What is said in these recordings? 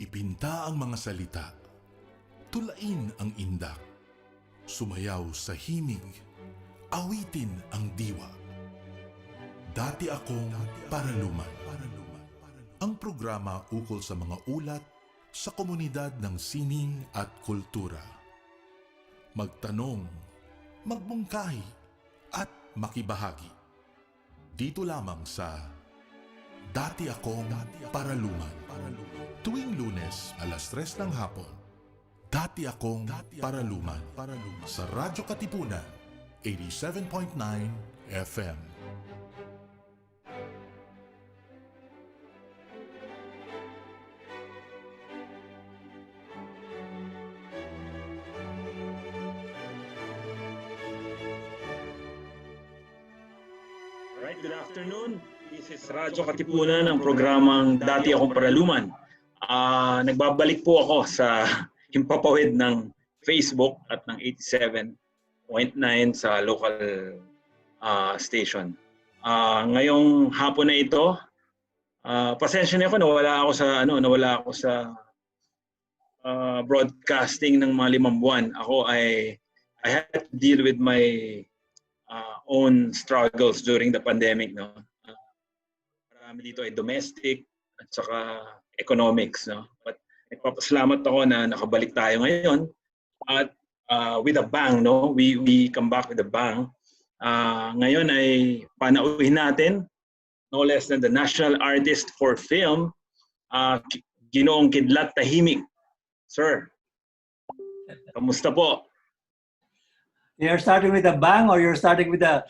Ipinta ang mga salita, tulain ang indak, sumayaw sa himig, awitin ang diwa. Dati Akong Paraluman. Ang programa ukol sa mga ulat sa komunidad ng sining at kultura. Magtanong, magbungkahi, at makibahagi. Dito lamang sa Dati Akong Paraluman. Tuwing Lunes, alas 3 ng hapon. Dati Akong Paraluman. Sa Radyo Katipunan, 87.9 FM. Good afternoon. This is Radyo Katipunan, ang programang Dati Akong Paraluman. Nagbabalik po ako sa himpapawid ng Facebook at ng 87.9 sa local station. Ngayong hapon na ito, pasensya na ako, nawala ako sa broadcasting ng mga 5 buwan. I had to deal with my own struggles during the pandemic, no. Marami dito ay domestic at saka economics, no. But nagpapasalamat ako na nakabalik tayo ngayon at with a bang, no. We come back with a bang. Ngayon ay panauhin natin no less than the national artist for film, Ginoong Kidlat Tahimik. Sir, kamusta po? You're starting with a bang or you're starting with a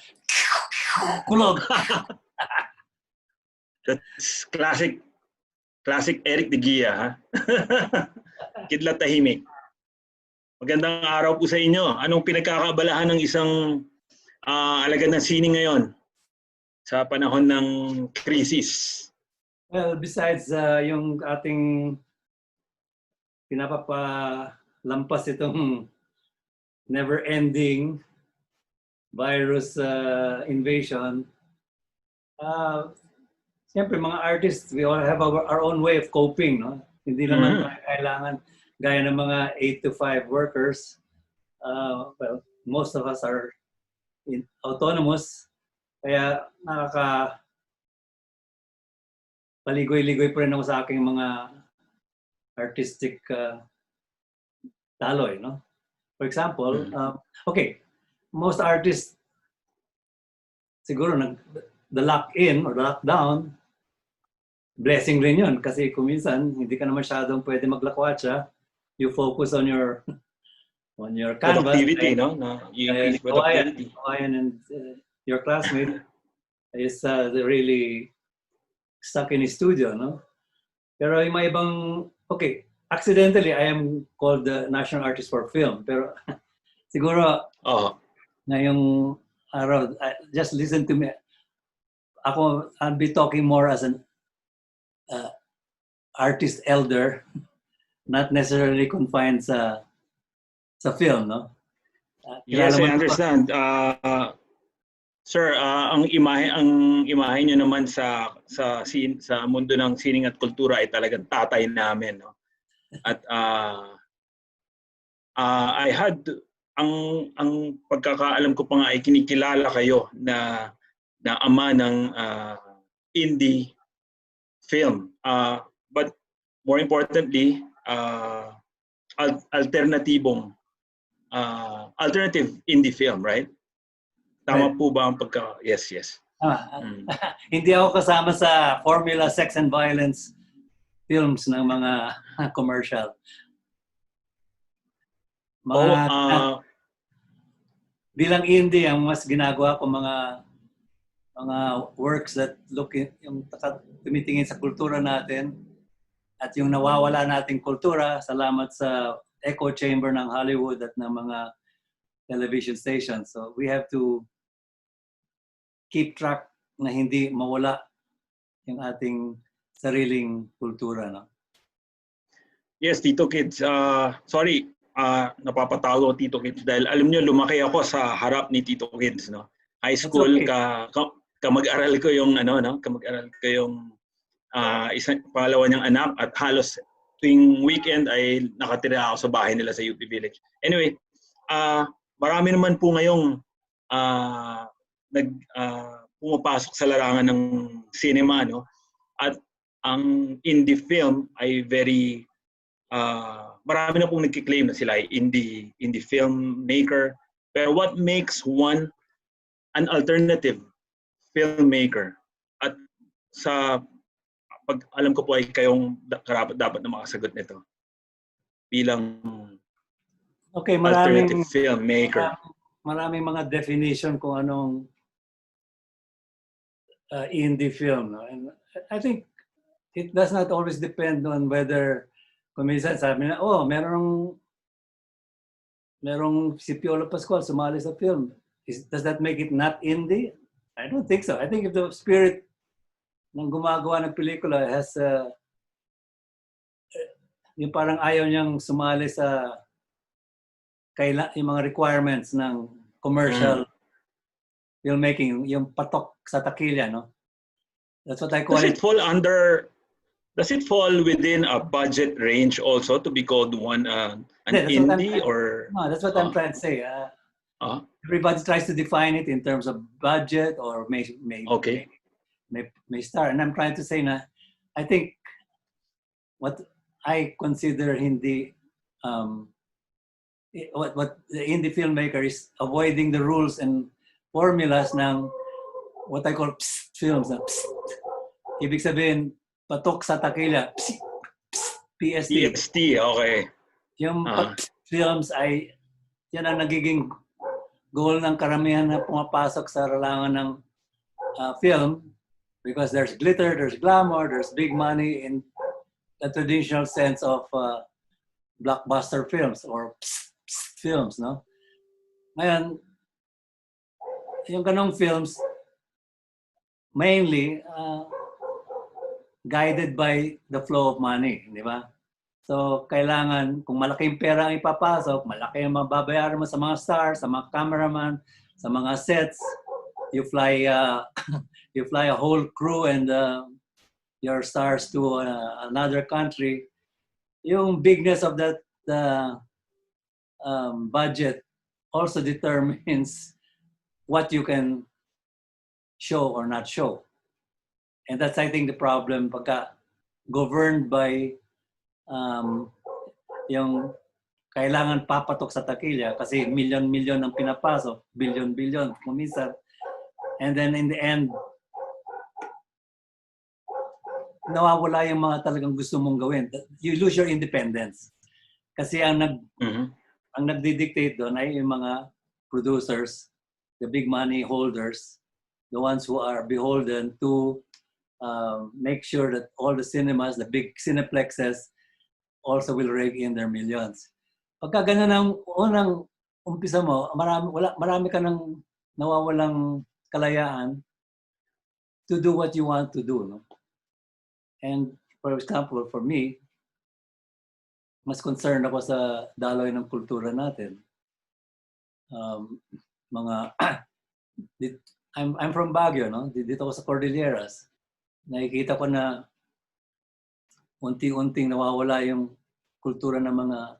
kulog? That's classic Eric de Guia, ha? Kidlat Tahimik. Magandang araw po sa inyo. Anong pinagkakaabalahan ng isang alagad ng sining ngayon sa panahon ng krisis? Well, besides yung ating pinapapalampas itong never-ending virus invasion. Siyempre, mga artists, we all have our own way of coping, no? Hindi naman kailangan gaya ng mga 8 to 5 workers. Well, most of us are autonomous, kaya paligoy-ligoy pa rin ako sa aking mga artistic daloy, no? For example, most artists, siguro the lock-in or the lockdown, blessing rin yun. Kasi kung minsan, hindi ka na masyadong pwede maglakwatsa. You focus on your canvas. Productivity, no? Kawayan and your classmate is really stuck in his studio, no? Pero yung mga ibang, accidentally, I am called the national artist for film. Pero siguro, ngayong araw, just listen to me. I'll be talking more as an artist elder, not necessarily confined sa film, no? Yes, I understand. Sir, ang imahe niyo naman sa mundo ng sining at kultura ay talagang tatay namin, no? At I had ang pagkakaalam ko pa nga ay kinikilala kayo na ama ng indie film, but more importantly alternative indie film, right? Tama po ba ang yes. Hindi ako kasama sa formula sex and violence films ng mga commercial. Bilang indie, ang mas ginagawa ko mga works that yung tumitingin sa kultura natin at yung nawawala nating kultura, salamat sa echo chamber ng Hollywood at ng mga television stations. So we have to keep track na hindi mawala yung ating sariling kultura, no? Yes, Tito Kids. Sorry, napapatawag ako Tito Kids dahil alam niyo lumaki ako sa harap ni Tito Kids, no? High school, kamag-aral ko yung kamag-aral ko yung pangalawa niyang anak at halos tuwing weekend ay nakatira ako sa bahay nila sa UP Village. Anyway, marami naman po ngayong pumapasok sa larangan ng cinema, no? At ang indie film ay very marami na pong nagki-claim na sila ay indie filmmaker. Pero what makes one an alternative filmmaker? At sa pag alam ko po ay kayong dapat na makasagot nito bilang alternative filmmaker. Maraming mga definition kung anong indie film. No? And I think it does not always depend on whether, kung minsan sabi na, merong si Piolo Pascual sumali sa film. Does that make it not indie? I don't think so. I think if the spirit ng gumagawa ng pelikula has yung parang ayaw niyang sumali sa yung mga requirements ng commercial filmmaking, yung patok sa takilya, no? That's what I call it. Does it fall within a budget range also to be called an indie or? No, that's what I'm trying to say. Everybody tries to define it in terms of budget or may star. And I'm trying to say na, I think what I consider hindi, what the indie filmmaker is avoiding the rules and formulas ng what I call films. Ibig sabihin, patok sa takilya. PST. PST, okay. Yung films ay, yan ang nagiging goal ng karamihan na pumapasok sa larangan ng film because there's glitter, there's glamour, there's big money in the traditional sense of blockbuster films or films, no? Ngayon, yung ganong films, mainly guided by the flow of money, di ba? So, kailangan, kung malaking pera ang ipapasok, malaki ang mababayaran mo sa mga stars, sa mga cameraman, sa mga sets, you fly a whole crew and your stars to another country. Yung bigness of that budget also determines what you can show or not show. And that's, I think, the problem pagka governed by yung kailangan papatok sa takilya kasi milyon-milyon ang pinapasok, bilyon-bilyon kuminsan. And then in the end, nawawala yung mga talagang gusto mong gawin. You lose your independence. Kasi ang nagdi-dictate doon ay yung mga producers, the big money holders, the ones who are beholden to make sure that all the cinemas, the big cineplexes, also will rake in their millions. Pagka ganun ang unang umpisa mo, marami ka nang nawawalang kalayaan to do what you want to do. No? And for example, for me, mas concerned ako sa daloy ng kultura natin. I'm from Baguio, no? Dito ako sa Cordilleras. Nakikita ko na unti-unting nawawala yung kultura ng mga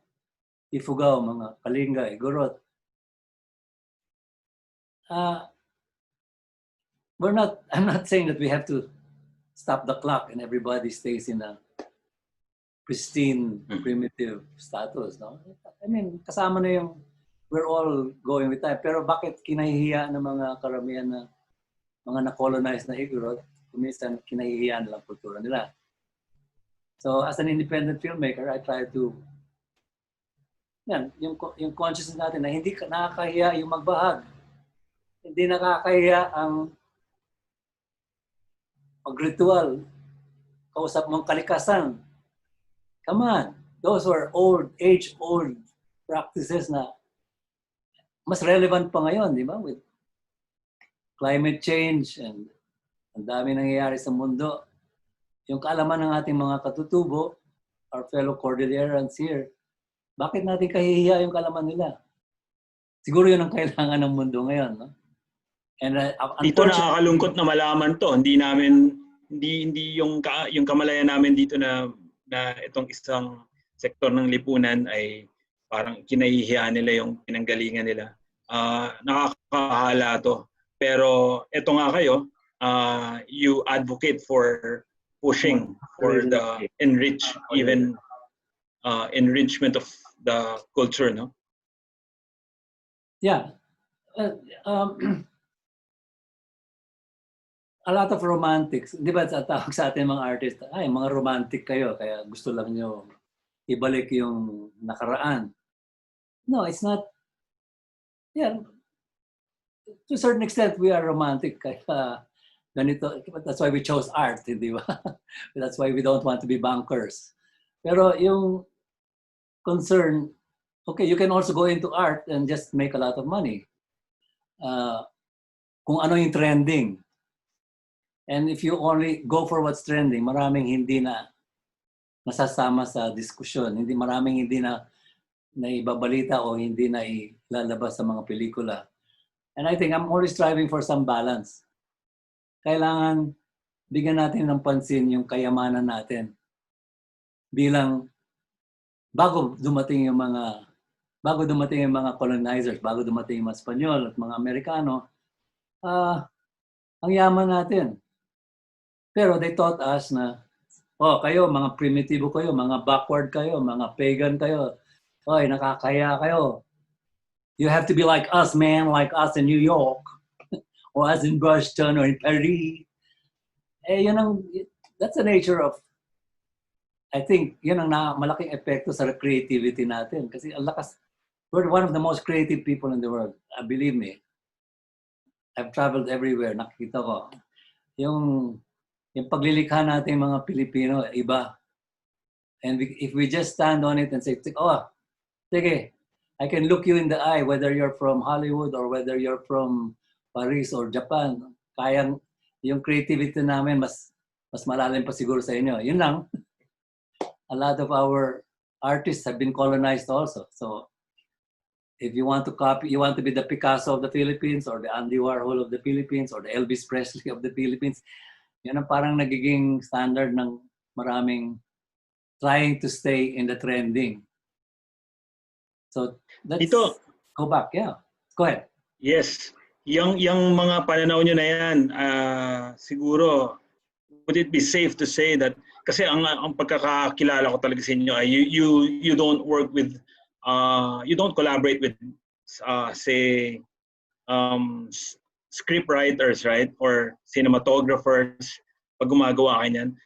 Ifugao, mga Kalinga, Igorot. I'm not saying that we have to stop the clock and everybody stays in a pristine, primitive status. No? I mean, kasama na yung we're all going with time. Pero bakit kinahihiya ng mga karamihan na mga na-colonize na Igorot, kuminsan kinahihiya nilang kultura nila. So as an independent filmmaker, I try to, yung consciousness natin na hindi nakakahiya yung magbahag. Hindi nakakahiya ang mag-ritual, kausap mong kalikasan. Come on, those were age-old practices na mas relevant pa ngayon, di ba? With climate change and ang dami nangyayari sa mundo. Yung kaalaman ng ating mga katutubo, our fellow Cordillerans here, bakit natin kahihiya yung kaalaman nila? Siguro yun ang kailangan ng mundo ngayon, no? And dito nakakalungkot na malaman to. Hindi yung kamalayan namin dito na na itong isang sektor ng lipunan ay parang kinahihiya nila yung pinanggalingan nila. Nakakahala to. Pero ito nga kayo, you advocate for pushing for the enrichment of the culture, no? Yeah. A lot of romantics. Di ba tawag sa atin mga artist, ay, mga romantic kayo, kaya gusto lang nyo ibalik yung nakaraan. No, it's not. Yeah. To a certain extent, we are romantic. Kaya ganito. That's why we chose art, di ba? That's why we don't want to be bankers. Pero yung concern, okay, you can also go into art and just make a lot of money. Kung ano yung trending. And if you only go for what's trending, maraming hindi na nasasama sa diskusyon. Maraming hindi na ibabalita o hindi na ilalabas sa mga pelikula. And I think I'm always striving for some balance. Kailangan bigyan natin ng pansin yung kayamanan natin. Bilang bago dumating yung mga colonizers, bago dumating yung mga Espanyol at mga Amerikano, ang yaman natin. Pero they taught us na, kayo, mga primitibo kayo, mga backward kayo, mga pagan kayo, nakakaya kayo. You have to be like us, man, like us in New York, or us in Boston, or in Paris. That's the nature of, I think, yun ang malaking epekto sa creativity natin. Kasi we're one of the most creative people in the world. Believe me. I've traveled everywhere, nakikita ko. Yung paglilikha natin mga Pilipino, iba. And if we just stand on it and say, sige, I can look you in the eye, whether you're from Hollywood or whether you're from Paris or Japan, kayang yung creativity namin mas malalim pa siguro sa inyo. Yun lang. A lot of our artists have been colonized also. So if you want to copy, you want to be the Picasso of the Philippines or the Andy Warhol of the Philippines or the Elvis Presley of the Philippines, yan ang parang nagiging standard ng maraming trying to stay in the trending. So let's go back. Yeah, go ahead. Yes. Yung mga pananaw nyo na yan, siguro, would it be safe to say that, kasi ang pagkakakilala ko talaga sa inyo ay you don't work with, you don't collaborate with, say, script writers, right? Or cinematographers, pag gumagawa kayo niyan.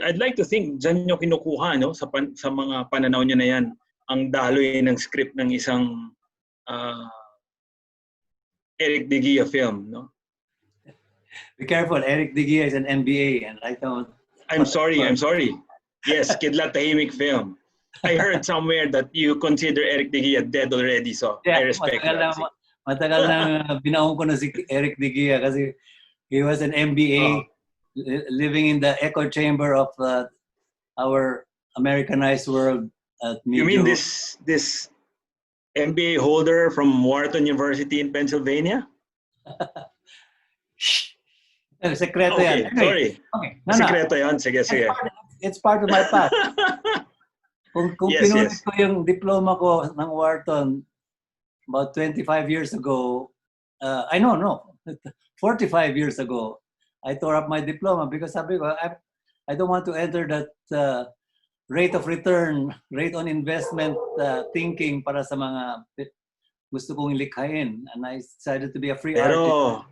I'd like to think, dyan nyo kinukuha, no? Sa mga pananaw nyo na yan, ang daloy ng script ng isang Eric De Guia film, no? Be careful, Eric De Guia is an MBA and I don't... I'm sorry. Yes, Kidlat Tahimik film. I heard somewhere that you consider Eric De Guia dead already, so yeah, I respect that. Matagal na binaon ko na si Eric De Guia kasi he was an MBA living in the echo chamber of our Americanized world. You mean this MBA holder from Wharton University in Pennsylvania? Sekreto yan. Anyway, sorry. Okay. Sekreto yan. Sige. It's part of my past. Kung yes, pinulit ko yung diploma ko ng Wharton about 25 years ago, 45 years ago, I tore up my diploma because sabi ko, I don't want to enter that rate of return, rate on investment thinking para sa mga gusto kong ilikhain. And I decided to be a free artist.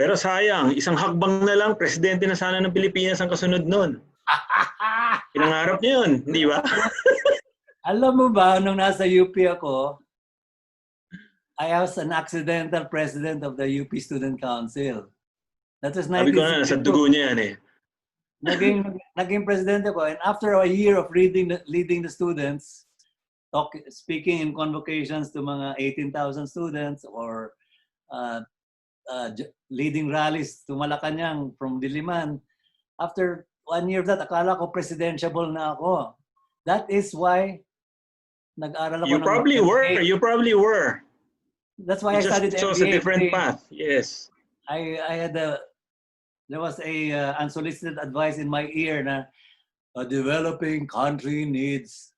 Pero sayang, isang hakbang na lang, presidente na sana ng Pilipinas ang kasunod nun. Pinangarap niyo yun, hindi ba? Alam mo ba, nung nasa UP ako, I was an accidental president of the UP Student Council. That was 1962. Sabi ko na, nasa dugo niya yan eh. Naging presidente ko, and after a year of leading the students, speaking in convocations to mga 18,000 students or leading rallies to Malacanang from Diliman, after 1 year of that, akala ko presidentiable na ako. That is why nag-aral ako. You probably were. That's why I studied MBA. Chose a different path. Yes. There was a unsolicited advice in my ear na a developing country needs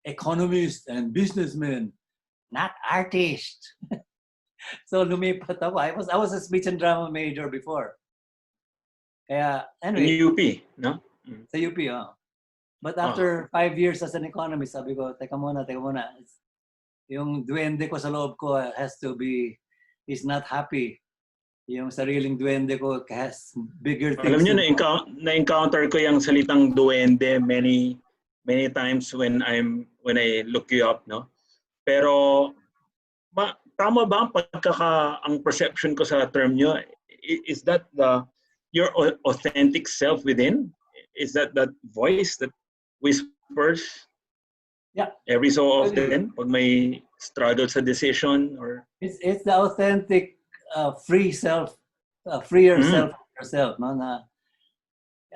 economists and businessmen, not artists. So lumipat ako. I was a speech and drama major before. Kaya In anyway, UP, no? sa UP, But after 5 years as an economist, sabi ko, teka muna. Yung duwende ko sa loob ko is not happy. Yung sariling duwende ko has bigger things. Alam niyo, na-encounter ko yung salitang duwende many times when I look you up, no? Pero tama ba ang perception ko sa term niyo? Is that your authentic self within? Is that voice that whispers? Yeah. Every so often pag may struggle sa decision or it's the authentic free self, freer self yourself, no?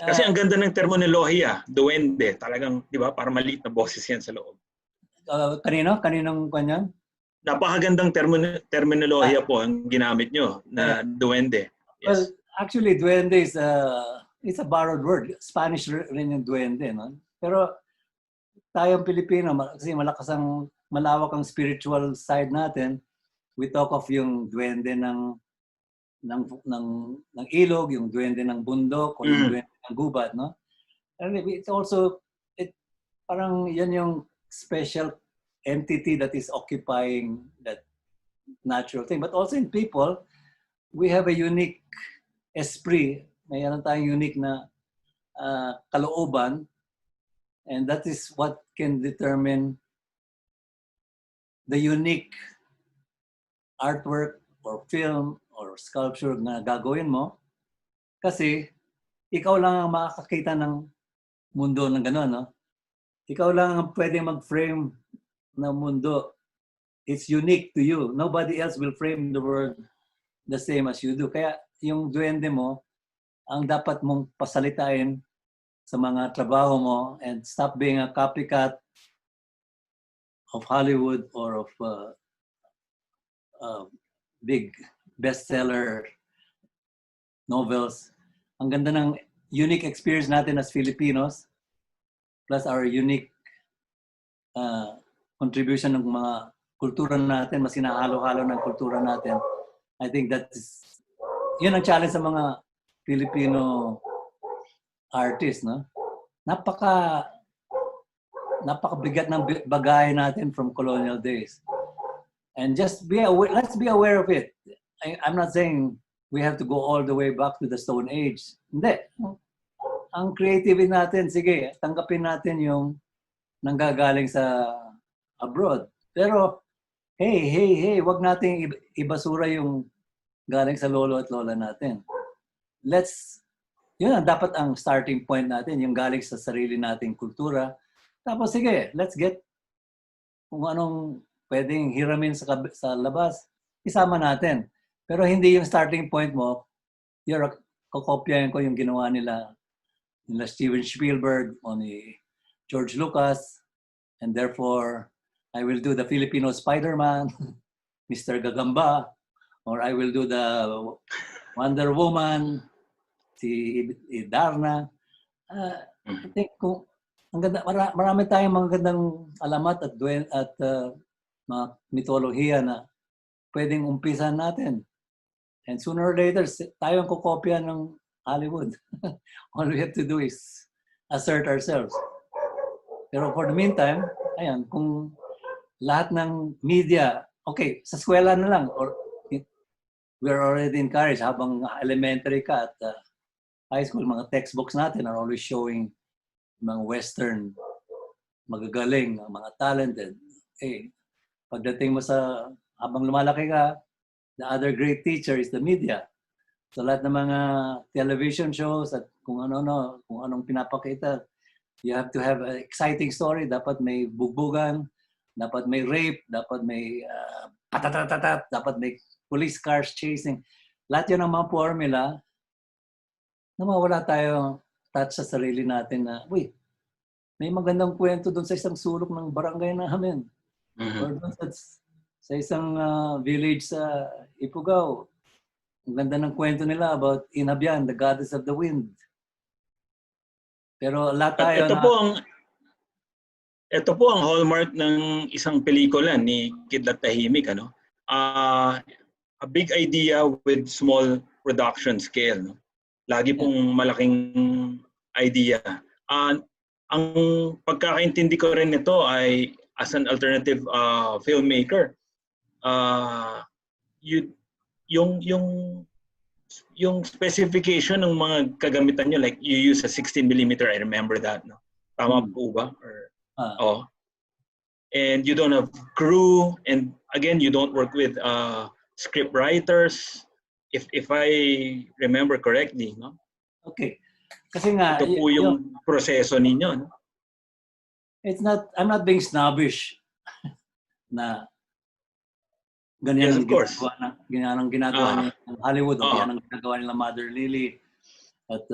Kasi ang ganda ng terminolohiya, duwende, talagang, di ba, para maliit na boses yan sa loob. Kaninong kanyan? Napakagandang terminolohiya po ang ginamit nyo na duwende. Yes. Well, actually, duwende is a borrowed word. Spanish rin yung duwende, no? Pero tayong Pilipino, kasi malawak ang spiritual side natin, we talk of yung duwende ng ilog, yung duwende ng bundok, o yung duwende ng gubat, no? And it's also, parang yan yung special entity that is occupying that natural thing. But also in people, we have a unique esprit, mayroon tayong unique na kalooban, and that is what can determine the unique artwork or film or sculpture na gagawin mo. Kasi ikaw lang ang makakakita ng mundo ng gano'n, no? Ikaw lang ang pwede mag-frame ng mundo. It's unique to you. Nobody else will frame the world the same as you do. Kaya yung duwende mo, ang dapat mong pasalitain sa mga trabaho mo and stop being a copycat of Hollywood or of big bestseller novels. Ang ganda ng unique experience natin as Filipinos, plus our unique contribution ng mga kultura natin, mas hinahalo-halo ng kultura natin. I think yun ang challenge sa mga Filipino artists, no? Napakabigat ng bagay natin from colonial days. And just let's be aware of it. I'm not saying we have to go all the way back to the Stone Age. Hindi. Ang creativity natin, sige, tanggapin natin yung nanggagaling sa abroad. Pero, hey, wag nating ibasura yung galing sa lolo at lola natin. Yun dapat ang starting point natin, yung galing sa sarili nating kultura. Tapos sige, let's get kung anong pwedeng hiramin sa labas, isama natin. Pero hindi yung starting point mo, kokopyahin ko yung ginawa nila Steven Spielberg o ni George Lucas, and therefore, I will do the Filipino Spider-Man, Mr. Gagamba, or I will do the Wonder Woman, si Darna. I think kung marami tayong magandang alamat at mga mitolohiya na pwedeng umpisan natin. And sooner or later, tayo ang kokopya ng Hollywood. All we have to do is assert ourselves. Pero for the meantime, ayan, kung lahat ng media, okay, sa eskwela na lang, or we're already encouraged habang elementary ka at high school, mga textbooks natin are always showing mga Western magagaling, mga talented. Eh, pagdating mo habang lumalaki ka, the other great teacher is the media. So lahat ng mga television shows at kung anong pinapakita, you have to have an exciting story. Dapat may bugbugan, dapat may rape, dapat may patatatat, dapat may police cars chasing. Lahat yun ang mga formula na mawala tayo touch sa sarili natin na, may magandang kwento doon sa isang sulok ng barangay namin. Or doon sa isang village sa Ifugao. Ang ganda ng kwento nila about Inabian, the goddess of the wind. Pero lahat At tayo ito po ang hallmark ng isang pelikula ni Kidlat Tahimik, ano? A big idea with small production scale, no? Lagi pong malaking idea. Ang pagkakaintindi ko rin nito ay as an alternative filmmaker, you, yung specification ng mga kagamitan nyo, like you use a 16mm, I remember that, no? Tama po ba? Or, oh. And you don't have crew, and again, you don't work with script writers, if I remember correctly, no? Okay. Kasi nga, ito po yung proseso ninyo, no? I'm not being snobbish na ganyan Yes, of course. ang ginagawa ng Hollywood o yan ang ginagawa nila Mother Lily at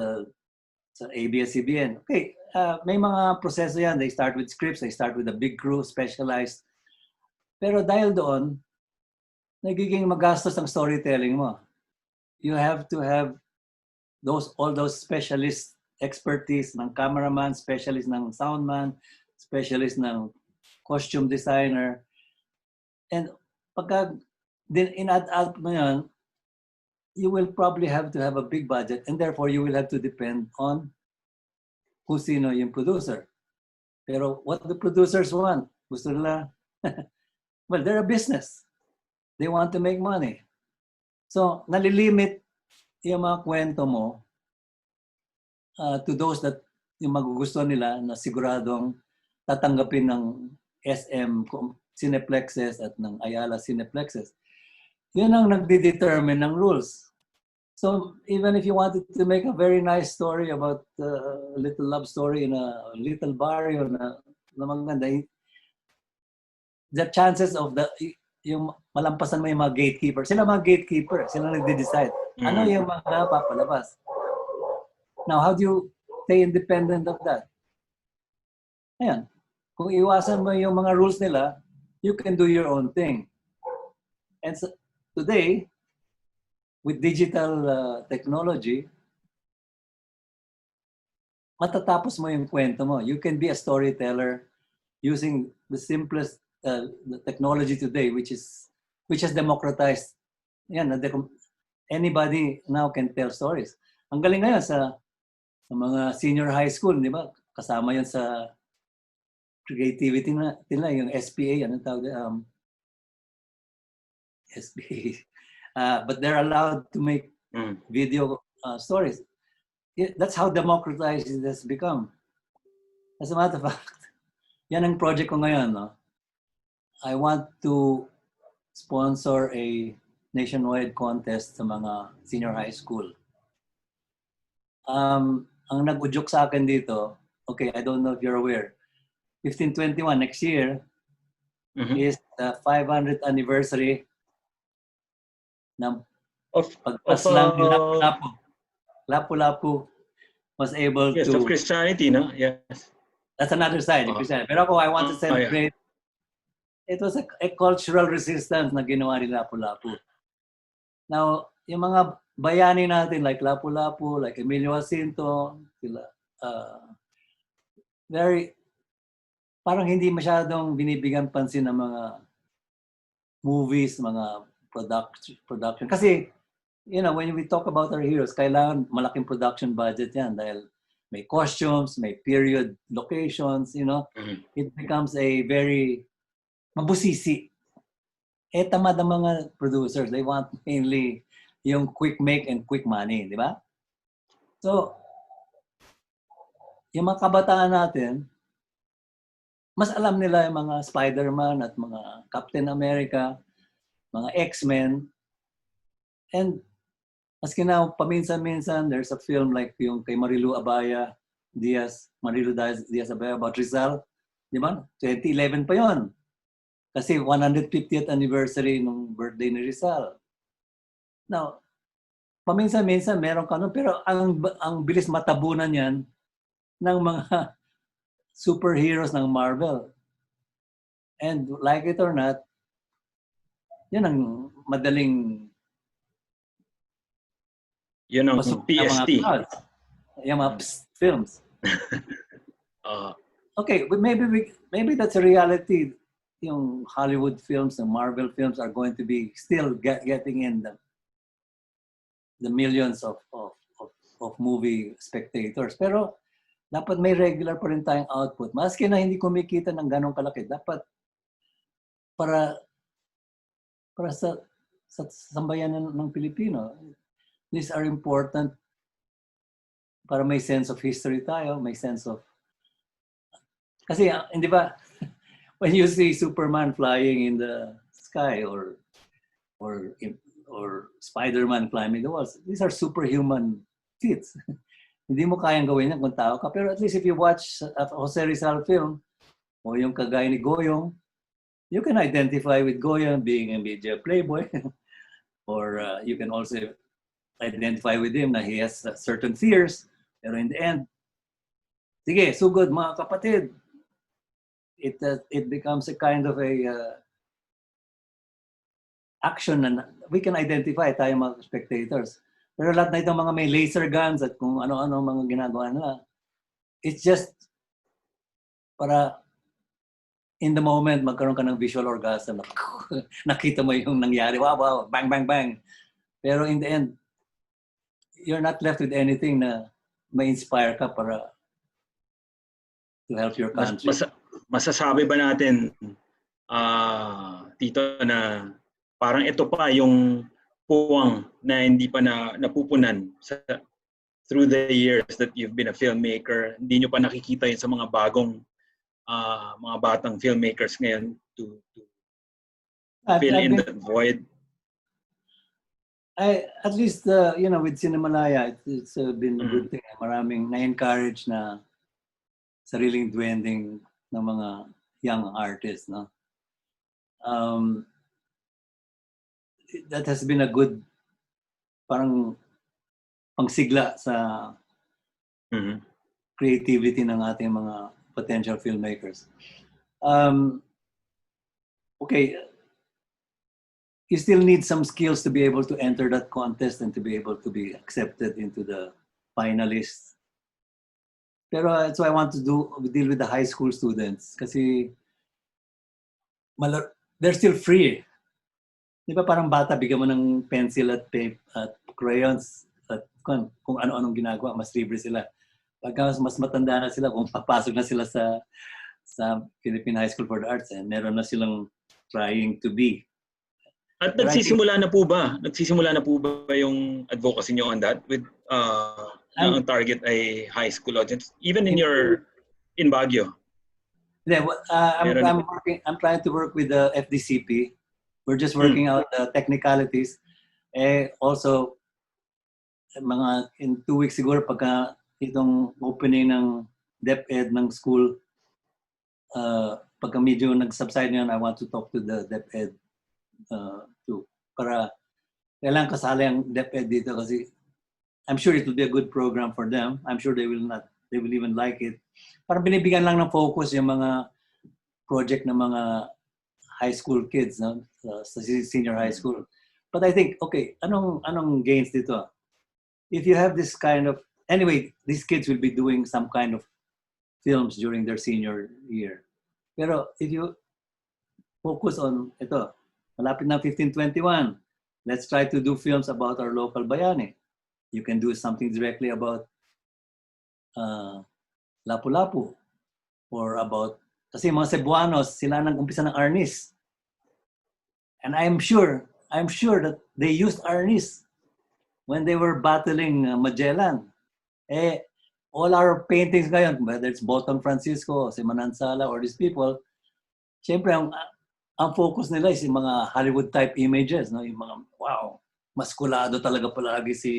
sa ABS-CBN. Okay, may mga proseso yan. They start with scripts, they start with a big crew, specialized. Pero dahil doon, nagiging magastos ang storytelling mo. You have to have all those specialist expertise ng cameraman, specialist ng soundman, specialist ng costume designer. And pagka in-add mo yan, you will probably have to have a big budget, and therefore you will have to depend on kung sino yung producer. Pero what the producers want, gusto nila, well, they're a business. They want to make money. So, nalilimit yung mga kwento mo to those that yung magugustuhan nila na siguradong tatanggapin ng SM Cineplexes at ng Ayala Cineplexes. Yun ang nagde-determine ng rules. So even if you wanted to make a very nice story about a little love story in a little barrio na maganda, the chances of yung malampasan mo yung mga gatekeeper. Sila mga gatekeeper. Sila nagde-decide. Ano yung mga papalabas? Now, how do you stay independent of that? Ayan. Kung iwasan mo yung mga rules nila, you can do your own thing. And so, today, with digital technology, matatapos mo yung kwento mo. You can be a storyteller using the simplest the technology today, which has democratized. Yan, anybody now can tell stories. Ang galing ngayon sa mga senior high school, di ba? Kasama yan sa creativity nila, yung SPA, anong tawag? SPA. But they're allowed to make video stories. That's how democratized it has become. As a matter of fact, yan ang project ko ngayon. No? I want to sponsor a nationwide contest sa mga senior high school. Ang nag-udyok sa akin dito, okay, I don't know if you're aware, 1521 next year is the 500th anniversary ng pagpaslang ni Lapu-Lapu. Lapu-Lapu was able to... Yes, of Christianity, no? Yes. That's another side, Christianity. Pero ako, I want to celebrate. It was a cultural resistance na ginawa ni Lapu-Lapu. Now, yung mga bayani natin, like Lapu-Lapu, like Emilio Jacinto, parang hindi masyadong binibigyan pansin ng mga movies, mga production. Kasi, you know, when we talk about our heroes, kailangan malaking production budget yan dahil may costumes, may period locations, you know. It becomes a very mabusisi. Tamad ang mga producers. They want mainly yung quick make and quick money, di ba? So, yung mga kabataan natin, mas alam nila yung mga Spider-Man at mga Captain America, mga X-Men. And maski na paminsan-minsan, there's a film like yung kay Marilu Diaz Abaya about Rizal. Di ba? 2011 pa yon. Kasi 150th anniversary ng birthday ni Rizal. Now, paminsan-minsan meron ka nun, pero ang bilis matabunan yan ng mga superheroes ng Marvel. And like it or not, yun ang madaling yun ang PST. Yung mga films. Okay, but maybe that's a reality. Yung Hollywood films and Marvel films are going to be still getting in the millions of movie spectators. Pero dapat may regular pa rin tayong output. Maski na hindi kumikita ng ganong kalaki, dapat para sa sambayanan ng Pilipino. These are important para may sense of history tayo, may sense of... Kasi, hindi ba, when you see Superman flying in the sky or Spider-Man climbing the walls, these are superhuman feats. Hindi mo kayang gawin yan kung tao ka. Pero at least if you watch a Jose Rizal film o yung kagaya ni Goyong, you can identify with Goyong being a media playboy. Or you can also identify with him na he has certain fears. Pero in the end, sige, sugod mga kapatid. It becomes a kind of a action na we can identify tayo mga spectators. Pero lahat na itong mga may laser guns at kung ano-ano mga ginagawa nila, it's just para in the moment magkaroon ka ng visual orgasm. Nakita mo yung nangyari. Wow, bang, bang, bang. Pero in the end, you're not left with anything na may inspire ka para to help your country. Masasabi ba natin, Tito, na parang ito pa yung puwang na hindi pa napupunan through the years that you've been a filmmaker, hindi nyo pa nakikita yun sa mga bagong mga batang filmmakers ngayon to fill in the void? At least, with Cinemalaya, it's been a good thing. Maraming na-encourage na sariling duwending ng mga young artists, no? That has been a good parang pangsigla sa creativity ng ating mga potential filmmakers. Okay, you still need some skills to be able to enter that contest and to be able to be accepted into the finalists. Pero that's what I want to deal with the high school students kasi they're still free. Di ba parang bata, bigyan mo ng pencil at paper at crayons at kung ano-anong ginagawa, mas libre sila. Pagka mas matanda na sila, kung papasok na sila sa Philippine High School for the Arts, meron na silang trying to be. At nagsisimula na po ba yung advocacy nyo on that with ang target ay high school audience, even in Baguio? Yeah, I'm trying to work with the FDCP. We're just working out the technicalities. Also, in 2 weeks siguro pagka itong opening ng DepEd ng school, pagka medyo nag-subside na yun, I want to talk to the DepEd too. Para kailangan kasali ang DepEd dito kasi I'm sure it will be a good program for them. I'm sure they will even like it. Parang binibigyan lang ng focus yung mga project ng mga high school kids, no? Sa senior high school. But I think, okay, anong gains dito? If you have this kind of, anyway, these kids will be doing some kind of films during their senior year. Pero if you focus on ito, malapit na 1521, let's try to do films about our local bayani. You can do something directly about Lapu-Lapu or about, kasi mga Cebuanos, sila nang umpisa ng arnis. And I'm sure that they used arnis when they were battling Magellan. All our paintings ngayon, whether it's Botong Francisco, si Manansala, or these people, siyempre ang focus nila is yung mga Hollywood-type images, no? Yung mga, wow, maskulado talaga palagi si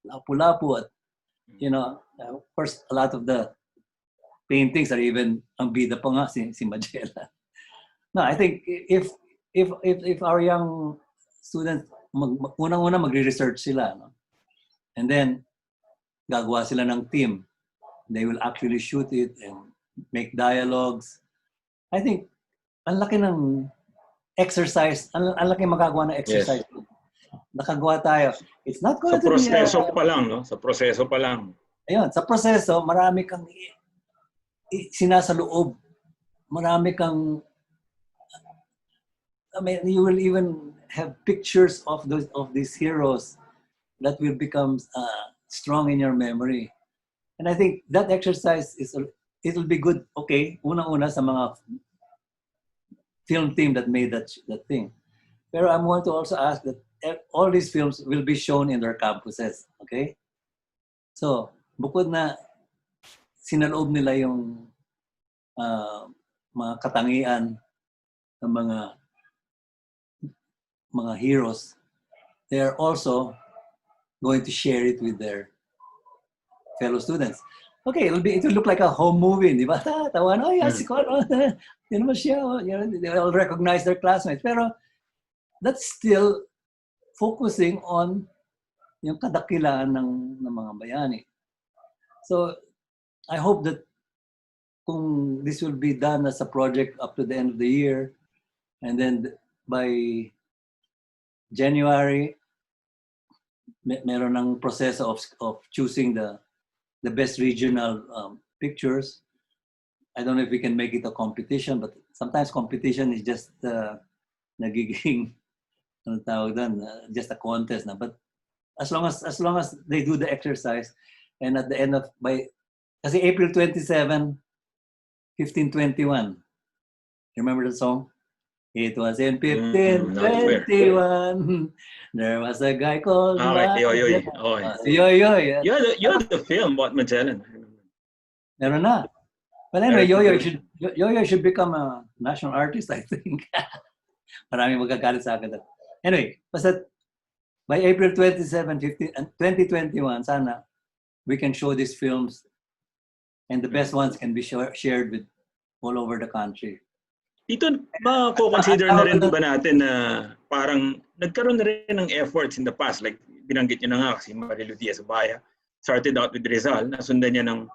Lapu-Lapu at, of course, a lot of the paintings are even ang bida pa nga si Magellan. No, I think if our young students unang-una magre-research sila, no? And then gagawa sila ng team. They will actually shoot it and make dialogues. I think ang laki ng exercise, ang laki magagawa ng exercise. Yes. Nakagawa tayo. It's not going to be proseso pa lang, no? Sa proseso pa lang. ayun, sa proseso, marami kang sinasaloob. Marami kang, I mean, you will even have pictures of these heroes that will become strong in your memory. And I think that exercise it'll be good. Okay, unang-una sa mga film team that made that thing. Pero I want to also ask that all these films will be shown in their campuses. Okay? So, bukod na sinaloob nila yung mga katangian ng mga heroes, they are also going to share it with their fellow students. Okay, it will look like a home movie, di ba? Tawan, oh yeah, si Colo. Yun naman siya. They all recognize their classmates. Pero that's still focusing on yung kadakilaan ng mga bayani. So, I hope that kung this will be done as a project up to the end of the year, and then by January, meron ng proseso of choosing the best regional pictures. I don't know if we can make it a competition, but sometimes competition is just nagiging just a contest na. But as long as they do the exercise, and at the end of kasi April 27, 1521. Remember the song? It was in 1521. There was a guy called Yoyoy. Yoyoy. You had the film about Magellan. Meron na. But anyway, Yoyoy should become a national artist, I think. Maraming magagalit sa akin. Anyway, basta by April 27, 2021, sana we can show these films, and the best ones can be shared with all over the country. Dito, mako-consider na rin ba natin na parang nagkaroon na rin ng efforts in the past, like binanggit nyo na nga kasi Marilu Diaz-Abaya started out with Rizal, nasundan niya ng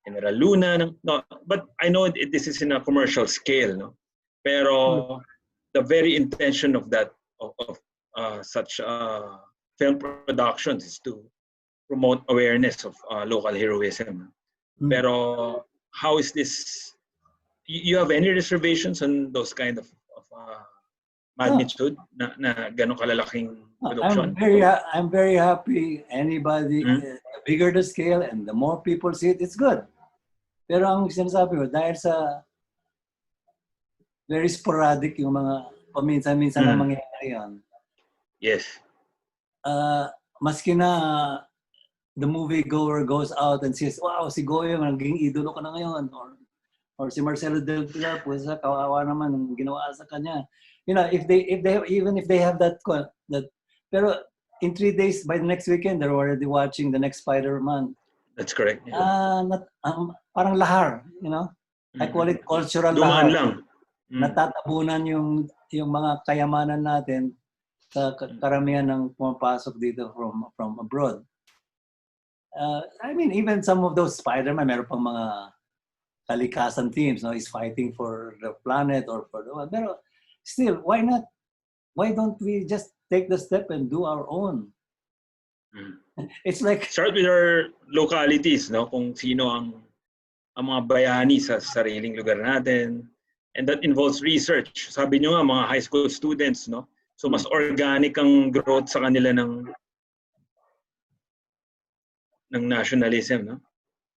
General Luna, but I know this is in a commercial scale, no? Pero the very intention of that, of such film productions is to promote awareness of local heroism. Pero how is this? You have any reservations on those kind of magnitude na ganong kalalaking production? I'm very happy. Anybody, the bigger the scale and the more people see it, it's good. Pero ang sinasabi ko, dahil sa very sporadic yung mga paminsan-minsan na mangyayari yan. Yes. Maski na the movie goer goes out and says, wow, si Goyo, naging idolo ka na ngayon. Or si Marcelo Del Pilar, pues kawawa naman ang ginawa sa kanya. You know, if they have that, pero in 3 days, by the next weekend, they're already watching the next Spider-Man. That's correct. Yeah. Parang lahar, you know? I call it cultural Dumaan lahar. lang. Natatabunan yung mga kayamanan natin sa karamihan ng pumapasok dito from abroad. I mean, even some of those Spider-Man, meron pang mga kalikasan teams, no, is fighting for the planet or for the world. Pero still, why not? Why don't we just take the step and do our own? It's like start with our localities, no? Kung sino ang mga bayani sa sariling lugar natin, and that involves research. Sabi nyo nga, mga high school students, no? So mas organic ang growth sa kanila ng nationalism, no?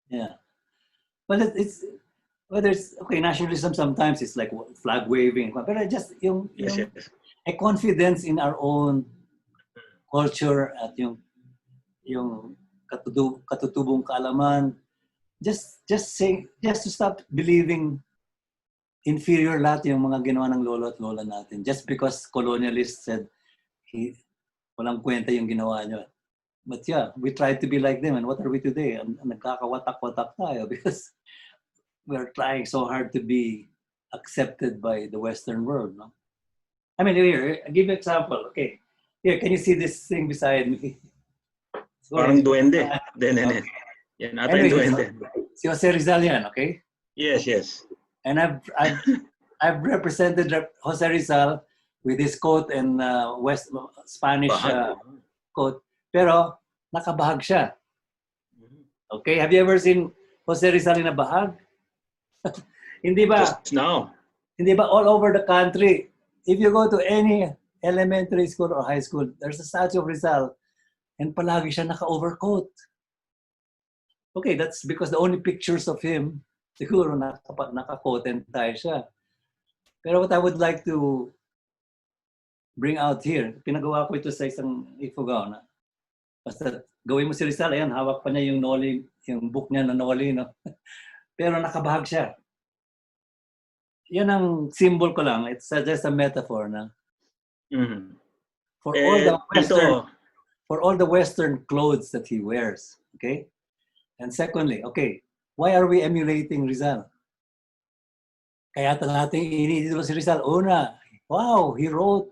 Yeah, but it's whether it's okay, nationalism sometimes it's like flag waving, but just yung a confidence in our own culture at yung katutubong kaalaman, just to stop believing inferior lahat yung mga ginawa ng lolo at lola natin just because colonialists said walang kwenta yung ginawa nyo. But yeah, we tried to be like them, and what are we today? Nagkakawatak-watak tayo because we're trying so hard to be accepted by the Western world, no? I mean, here, I'll give you an example. Okay, here, can you see this thing beside me? Parang duwende. Okay. Yan, anyway, duwende. Si Jose Rizal yan, okay? Yes. And I've represented Jose Rizal with his coat and West Spanish coat. Pero nakabahag siya. Okay, have you ever seen Jose Rizal in a bahag? Hindi ba? Just now. Hindi ba all over the country, if you go to any elementary school or high school, there's a statue of Rizal and palagi siya naka-overcoat. Okay, that's because the only pictures of him, siguro naka-coat and tie siya. Pero what I would like to bring out here, pinagawa ko ito sa isang Ifugao na basta gawin mo si Rizal, ayan, hawak pa niya yung noli, yung book niya na noli, no? Pero nakabahag siya. Yan ang symbol ko lang. It's just a metaphor na for all the Western clothes that he wears. Okay? And secondly, okay, why are we emulating Rizal? Kaya natin iniidolo si Rizal. Una, wow, he wrote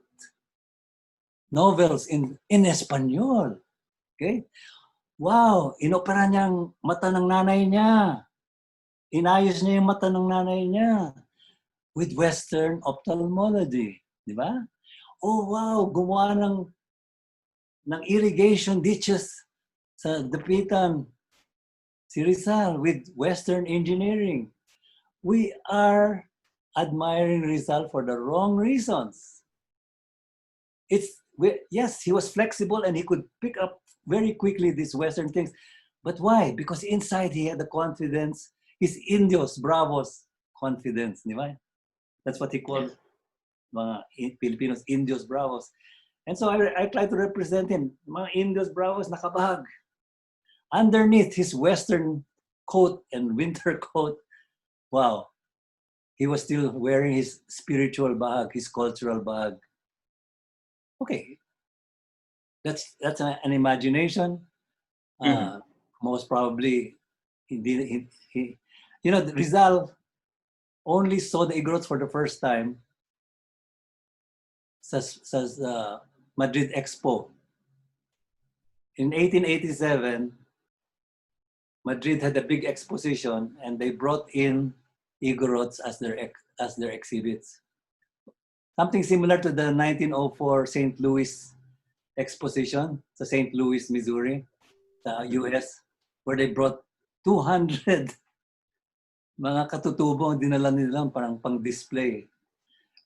novels in Espanyol. Okay? Wow, inopera niya ang mata ng nanay niya. Inayos niya yung mata ng nanay niya with Western ophthalmology. Di ba? Oh, wow, gumawa ng irrigation ditches sa Dapitan si Rizal with Western engineering. We are admiring Rizal for the wrong reasons. Yes, he was flexible and he could pick up very quickly these Western things. But why? Because inside he had the confidence, his Indios Bravos confidence. Di ba? That's what he called mga Filipinos, Indios Bravos. And so I try to represent him. Mga Indios Bravos nakabahag. Underneath his Western coat and winter coat, wow, he was still wearing his spiritual bahag, his cultural bahag. Okay, that's an imagination. Most probably, he Rizal only saw the Igorots for the first time sa Madrid Expo. In 1887, Madrid had a big exposition and they brought in Igorots as their exhibits. Something similar to the 1904 St. Louis exposition sa St. Louis, Missouri, sa US, where they brought 200 mga katutubo ang dinala nila parang pang-display.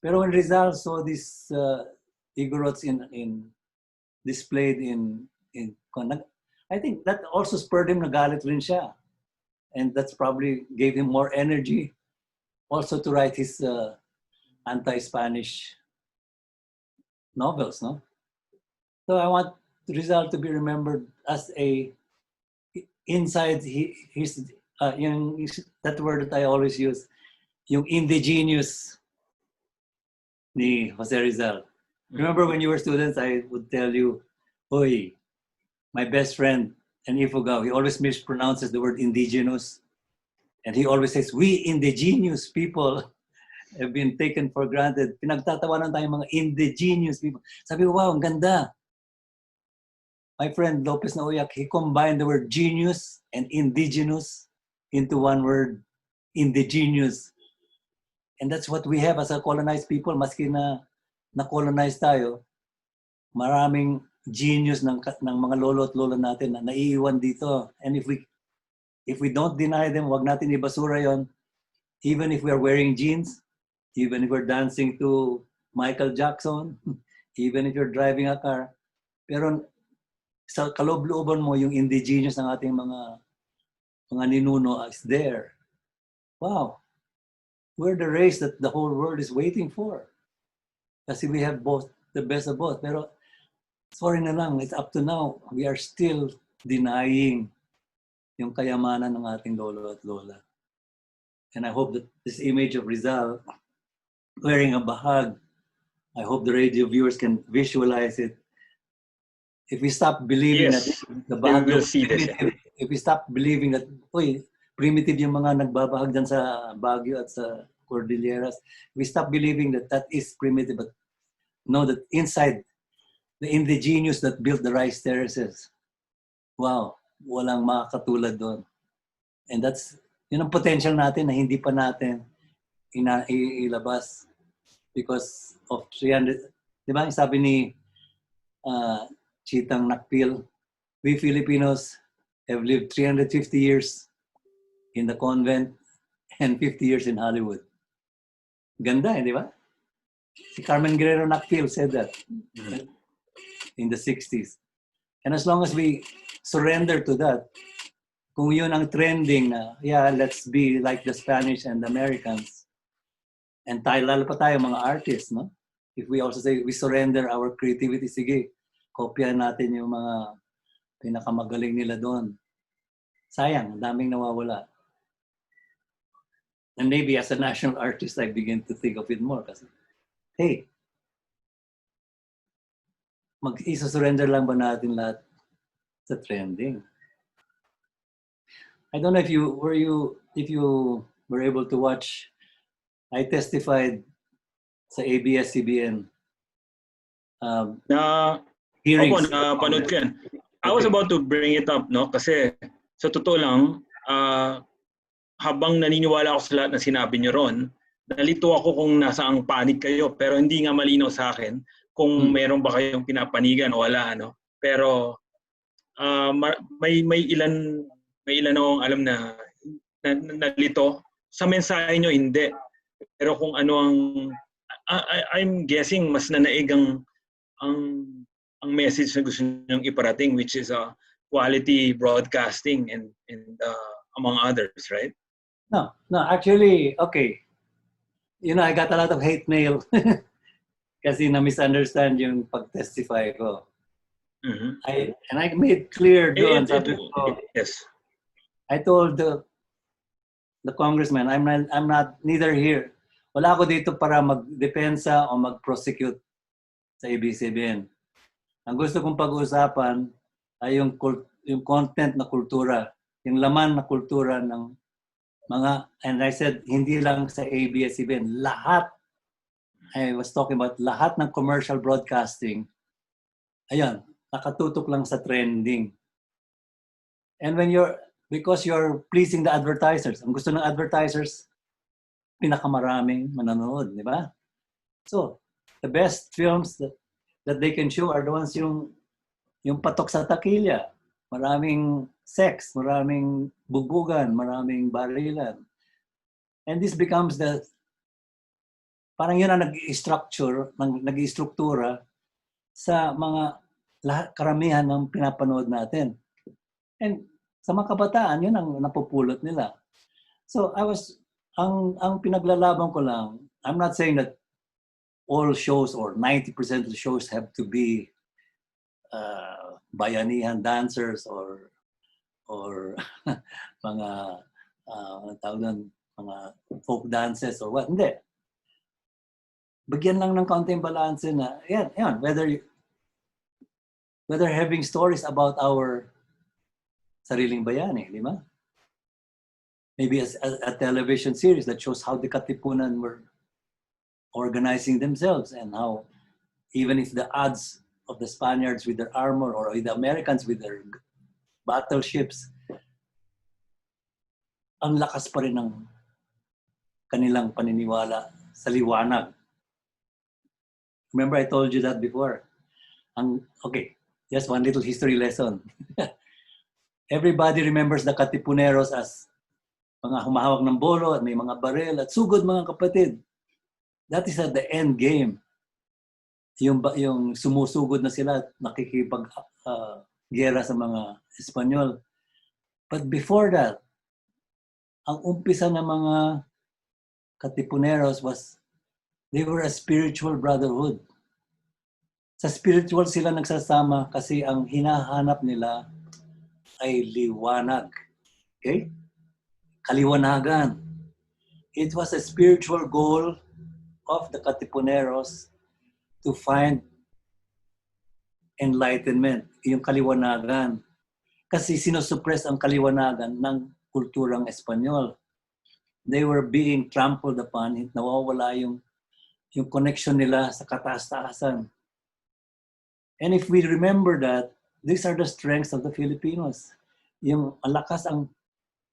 Pero when Rizal saw these Igorots displayed in I think that also spurred him, nagalit rin siya. And that's probably gave him more energy also to write his anti-Spanish novels, no? So I want Rizal to be remembered as inside that word that I always use, yung indigenous ni Jose Rizal. Remember when you were students, I would tell you, "Oy, my best friend in Ifugao, he always mispronounces the word indigenous. And he always says, we indigenous people have been taken for granted." Pinagtatawanan tayo mga indigenous people. Sabi ko, wow, ang ganda. My friend Lopez Nauyak, he combined the word genius and indigenous into one word, indigenous. And that's what we have as a colonized people. Maski na-colonize tayo, maraming genius ng mga lolo at lola natin na naiiwan dito. And if we don't deny them, wag natin ibasura yon. Even if we're wearing jeans, even if we're dancing to Michael Jackson, even if you're driving a car, pero sa kaloob-looban mo yung indigenous ng ating mga ninuno is there. Wow. We're the race that the whole world is waiting for. Kasi we have both, the best of both. Pero sorry na lang, it's up to now. We are still denying yung kayamanan ng ating lolo at lola. And I hope that this image of Rizal wearing a bahag, I hope the radio viewers can visualize it. If we stop believing that the bahag will see this. If we stop believing that, primitive yung mga nagbabahag dyan sa Baguio at sa Cordilleras, we stop believing that that is primitive, but know that inside the indigenous that built the rice terraces, wow, walang makakatulad doon. And yun ang potential natin na hindi pa natin ilabas because of 300, di ba? Sabi ni Chitang Nakpil, we Filipinos have lived 350 years in the convent and 50 years in Hollywood. Ganda, di ba? Si Carmen Guerrero Nakpil said that in the 60s. And as long as we surrender to that, kung yun ang trending na, yeah, let's be like the Spanish and the Americans. And lalo pa tayo mga artists, no? If we also say, we surrender our creativity, sige, kopyahan natin yung mga pinakamagaling nila doon. Sayang, daming nawawala. And maybe as a national artist, I begin to think of it more. Kasi, hey, mag-isa-surrender lang ba natin lahat sa trending? I don't know if you were able to watch. I testified sa ABS-CBN Na hearings. Opo, napanood ko yan. I was about to bring it up, no? Kasi sa totoo lang, habang naniniwala ako sa lahat na sinabi niyo ron, nalito ako kung nasaang panig kayo, pero hindi nga malinaw sa akin kung meron ba kayong pinapanigan o wala, ano? Pero may ilan akong alam na nalito. Sa mensahe niyo, hindi. Pero kung ano ang I'm guessing mas nanaig ang message na gusto niyong iparating, which is quality broadcasting and among others, right? No, actually, okay. You know, I got a lot of hate mail kasi na-misunderstand yung pag-testify ko. Mm-hmm. I made clear doon. Yes. I told the congressman, I'm not neither here. Wala ako dito para magdepensa o mag-prosecute sa ABS-CBN. Ang gusto kong pag-uusapan ay yung content na kultura, yung laman na kultura ng mga, and I said, hindi lang sa ABS-CBN, lahat. I was talking about lahat ng commercial broadcasting. Ayun, nakatutok lang sa trending. And because you're pleasing the advertisers, ang gusto ng advertisers, pinakamaraming manonood, di ba? So, the best films that they can show are the ones yung patok sa takilya. Maraming sex, maraming bugbugan, maraming barilan. And this becomes parang yun ang nag-istruktura sa mga karamihan ng pinapanood natin. And sa mga kabataan, yun ang napupulot nila. So ang pinaglalaban ko lang, I'm not saying that all shows or 90% of the shows have to be bayanihan dancers or mga mga folk dances or what. Hindi. Bigyan lang ng kaunting balance na, yan, whether having stories about our sariling bayani, di ba? Maybe a television series that shows how the Katipunan were organizing themselves and how even if the odds of the Spaniards with their armor or the Americans with their battleships, ang lakas pa rin ng kanilang paniniwala sa liwanag. Remember I told you that before. Okay, just one little history lesson. Everybody remembers the Katipuneros as mga humahawak ng bolo at may mga baril at sugod mga kapatid. That is at the end game. Yung sumusugod na sila at nakikipag-gera sa mga Espanyol. But before that, ang umpisa ng mga Katipuneros was they were a spiritual brotherhood. Sa spiritual sila nagsasama kasi ang hinahanap nila ay liwanag. Okay? Kaliwanagan. It was a spiritual goal of the Katipuneros to find enlightenment, yung kaliwanagan. Kasi sinusuppress ang kaliwanagan ng kulturang Espanyol. They were being trampled upon, nawawala yung connection nila sa kataas-taasan. And if we remember that, these are the strengths of the Filipinos. Yung alakas ang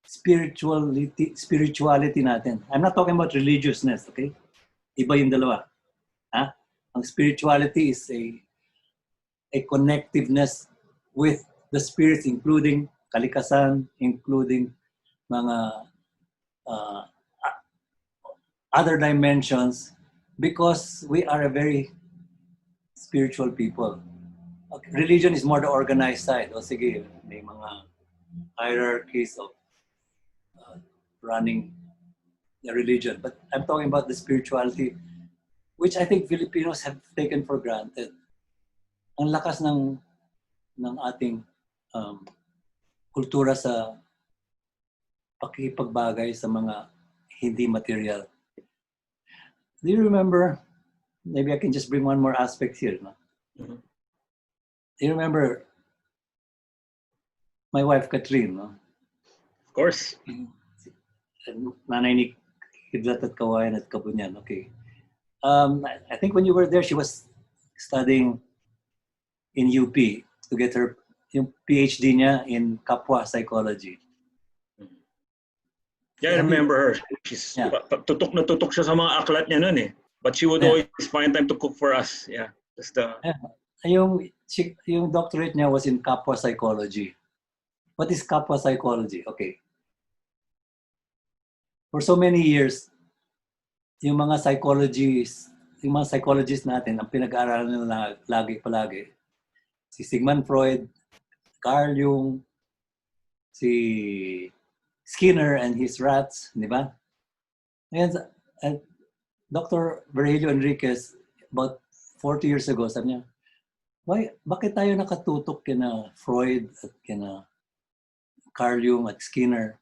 spirituality natin. I'm not talking about religiousness, okay? Iba yung dalawa. Ha? Ang spirituality is a connectiveness with the spirits, including kalikasan, including mga uh, other dimensions, because we are a very spiritual people. Okay, religion is more the organized side. O sige, may mga hierarchies of running the religion. But I'm talking about the spirituality, which I think Filipinos have taken for granted. Ang lakas ng ating kultura sa pakikipagbagay sa mga hindi material. Do you remember, maybe I can just bring one more aspect here. No? Mm-hmm. Do you remember my wife, Catherine? No? Of course. Nanay ni Kidlat at Kawayan at Kabunyan. Okay. I think when you were there, she was studying in UP to get her yung PhD niya in kapwa psychology. Yeah, I remember her. She's tutok na tutok siya sa mga aklat niya noon eh. But she would always find time to cook for us. Yeah. Just yung doctorate niya was in kapwa psychology. What is kapwa psychology? Okay. For so many years, yung mga psychologists natin, ang pinag-aaralan nila palagi, si Sigmund Freud, Carl Jung, si Skinner and his rats, di ba? And Dr. Virgilio Enriquez, about 40 years ago, sabi niya, bakit tayo nakatutok kina Freud at kina Carl Jung at Skinner?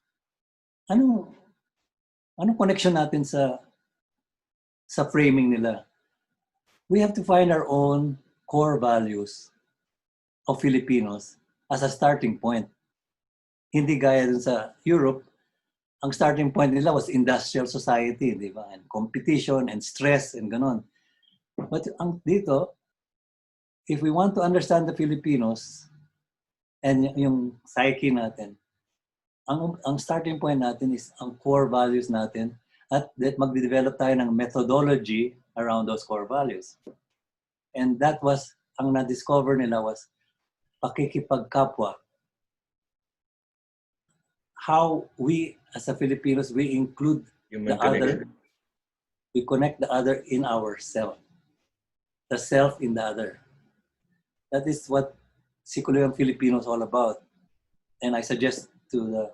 Anong connection natin sa framing nila? We have to find our own core values of Filipinos as a starting point. Hindi gaya dun sa Europe, ang starting point nila was industrial society, di ba? And competition and stress and ganon. But dito, if we want to understand the Filipinos and yung psyche natin, ang starting point natin is ang core values natin at that magde-develop tayo ng methodology around those core values. And that was, ang na-discover nila was pakikipagkapwa. How we, as a Filipinos, we include human the other. connection. We connect the other in ourself. The self in the other. That is what Sikulayang Filipino is all about. And I suggest to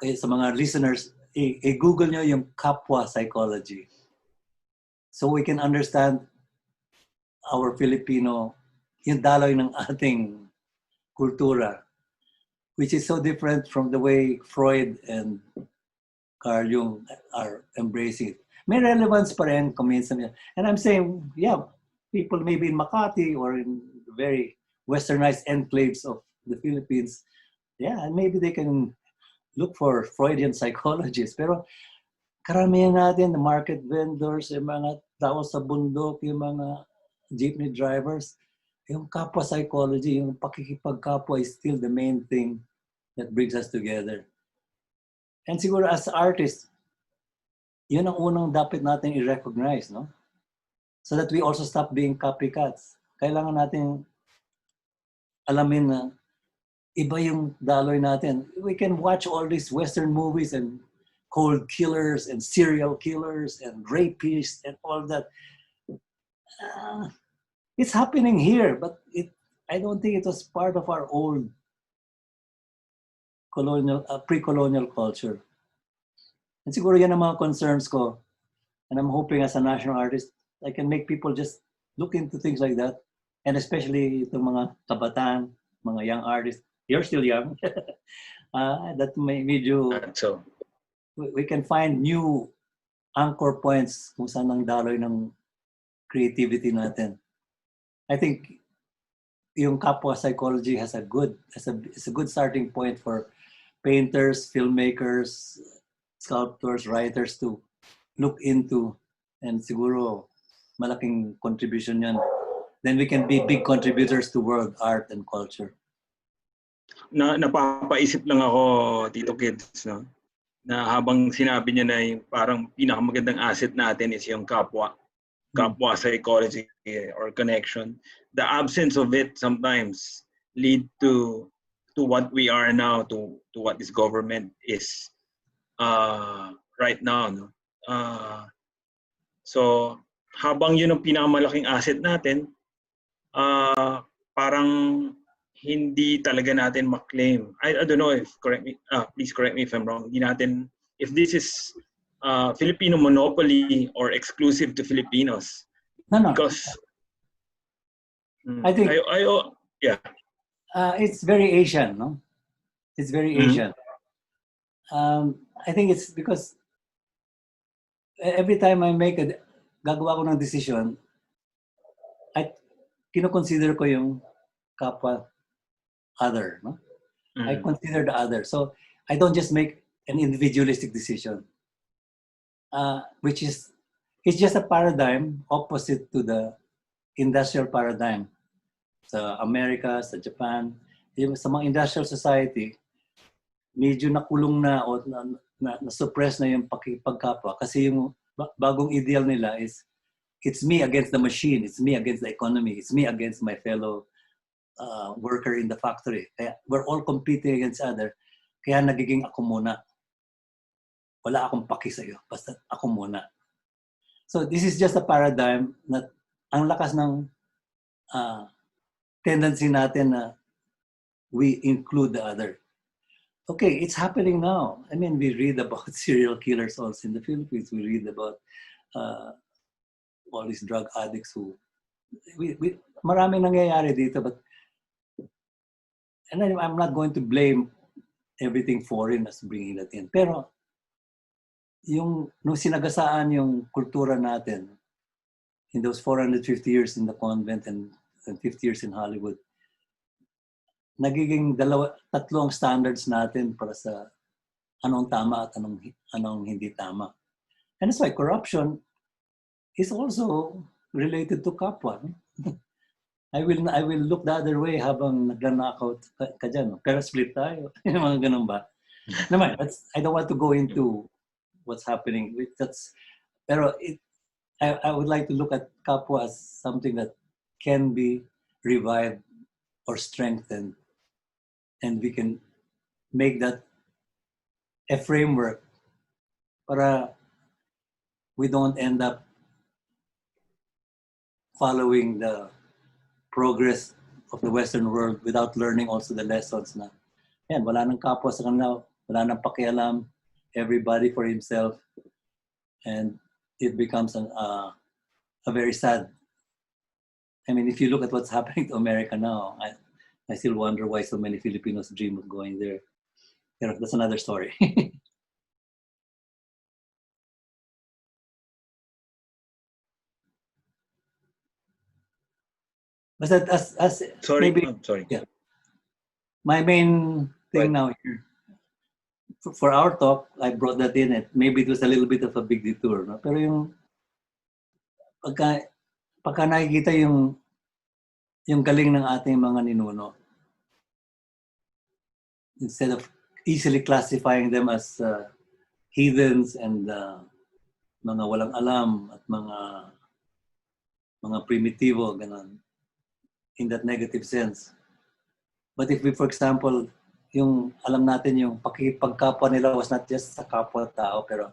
sa mga listeners, i-Google nyo yung kapwa psychology. So we can understand our Filipino, yung daloy ng ating kultura, which is so different from the way Freud and Carl Jung are embracing it. May relevance pa rin kuminsan. And I'm saying, yeah, people maybe in Makati or in very westernized enclaves of the Philippines, yeah, maybe they can look for Freudian psychologists. Pero karamihan natin, the market vendors, yung mga tao sa bundok, yung mga jeepney drivers, yung kapwa psychology, yung pakikipagkapwa is still the main thing that brings us together. And siguro as artists, yun ang unang dapat natin i-recognize, no? So that we also stop being copycats. Kailangan natin alamin na iba yung daloy natin. We can watch all these Western movies and cold killers and serial killers and rapists and all that. It's happening here, but I don't think it was part of our old pre-colonial culture. And siguro yan ang mga concerns ko. And I'm hoping as a national artist, I can make people just look into things like that. And especially itong mga kabataan, mga young artists. You're still young. That may medyo, So we can find new anchor points kung saan ang daloy ng creativity natin. I think yung kapwa psychology has a good starting point for painters, filmmakers, sculptors, writers to look into, and siguro malaking contribution yan. Then we can be big contributors to world art and culture. Napapaisip lang ako, Tito Kids, no? Na habang sinabi niya na yung parang pinakamagandang asset natin is yung kapwa psychology or connection. The absence of it sometimes lead to to what we are now, to what this government is right now. No? So habang yun ang pinakamalaking asset natin, parang hindi talaga natin maklaim. I don't know if please correct me if I'm wrong. Hindi natin, if this is Filipino monopoly or exclusive to Filipinos. No. Because I think yeah. It's very Asian, no? It's very Asian. I think it's because every time I gagawa ko ng decision, kino-consider ko yung kapwa other, no? I consider the other. So I don't just make an individualistic decision, which is, it's just a paradigm opposite to the industrial paradigm. Sa America, sa Japan, sa mga industrial society, medyo nakulong na o na-suppress na yung pagkapwa kasi yung bagong ideal nila is it's me against the machine, it's me against the economy, it's me against my fellow worker in the factory. Kaya we're all competing against other. Kaya nagiging ako muna. Wala akong paki sa'yo, basta ako muna. So this is just a paradigm na ang lakas ng tendency natin na we include the other. Okay, it's happening now. I mean, we read about serial killers also in the Philippines. We read about all these drug addicts who... maraming nangyayari dito, but... And I'm not going to blame everything foreign as bringing that in. Pero, nung sinagasaan yung kultura natin, in those 450 years in the convent and 50 years in Hollywood, nagiging tatlo ang standards natin para sa anong tama at anong hindi tama. And that's why corruption is also related to kapwa. I will look the other way habang naglanakaw ka dyan. Pero split tayo. Mga ganun ba? Naman, I don't want to go into what's happening. Pero I would like to look at kapwa as something that can be revived or strengthened, and we can make that a framework para we don't end up following the progress of the Western world without learning also the lessons na yan, wala nang kapwa sa kanila, wala nang pakialam, everybody for himself, and it becomes a very sad. I mean, if you look at what's happening to America now, I still wonder why so many Filipinos dream of going there. Pero that's another story. But as sorry, maybe, sorry. Yeah. My main thing now here, for our talk, I brought that in. Maybe it was a little bit of a big detour, no? Pero yung pagka nakikita yung galing ng ating mga ninuno, instead of easily classifying them as heathens and mga walang alam at mga primitibo, ganun, in that negative sense. But if we, for example, yung alam natin yung pakikipagkapwa nila was not just sa kapwa-tao, pero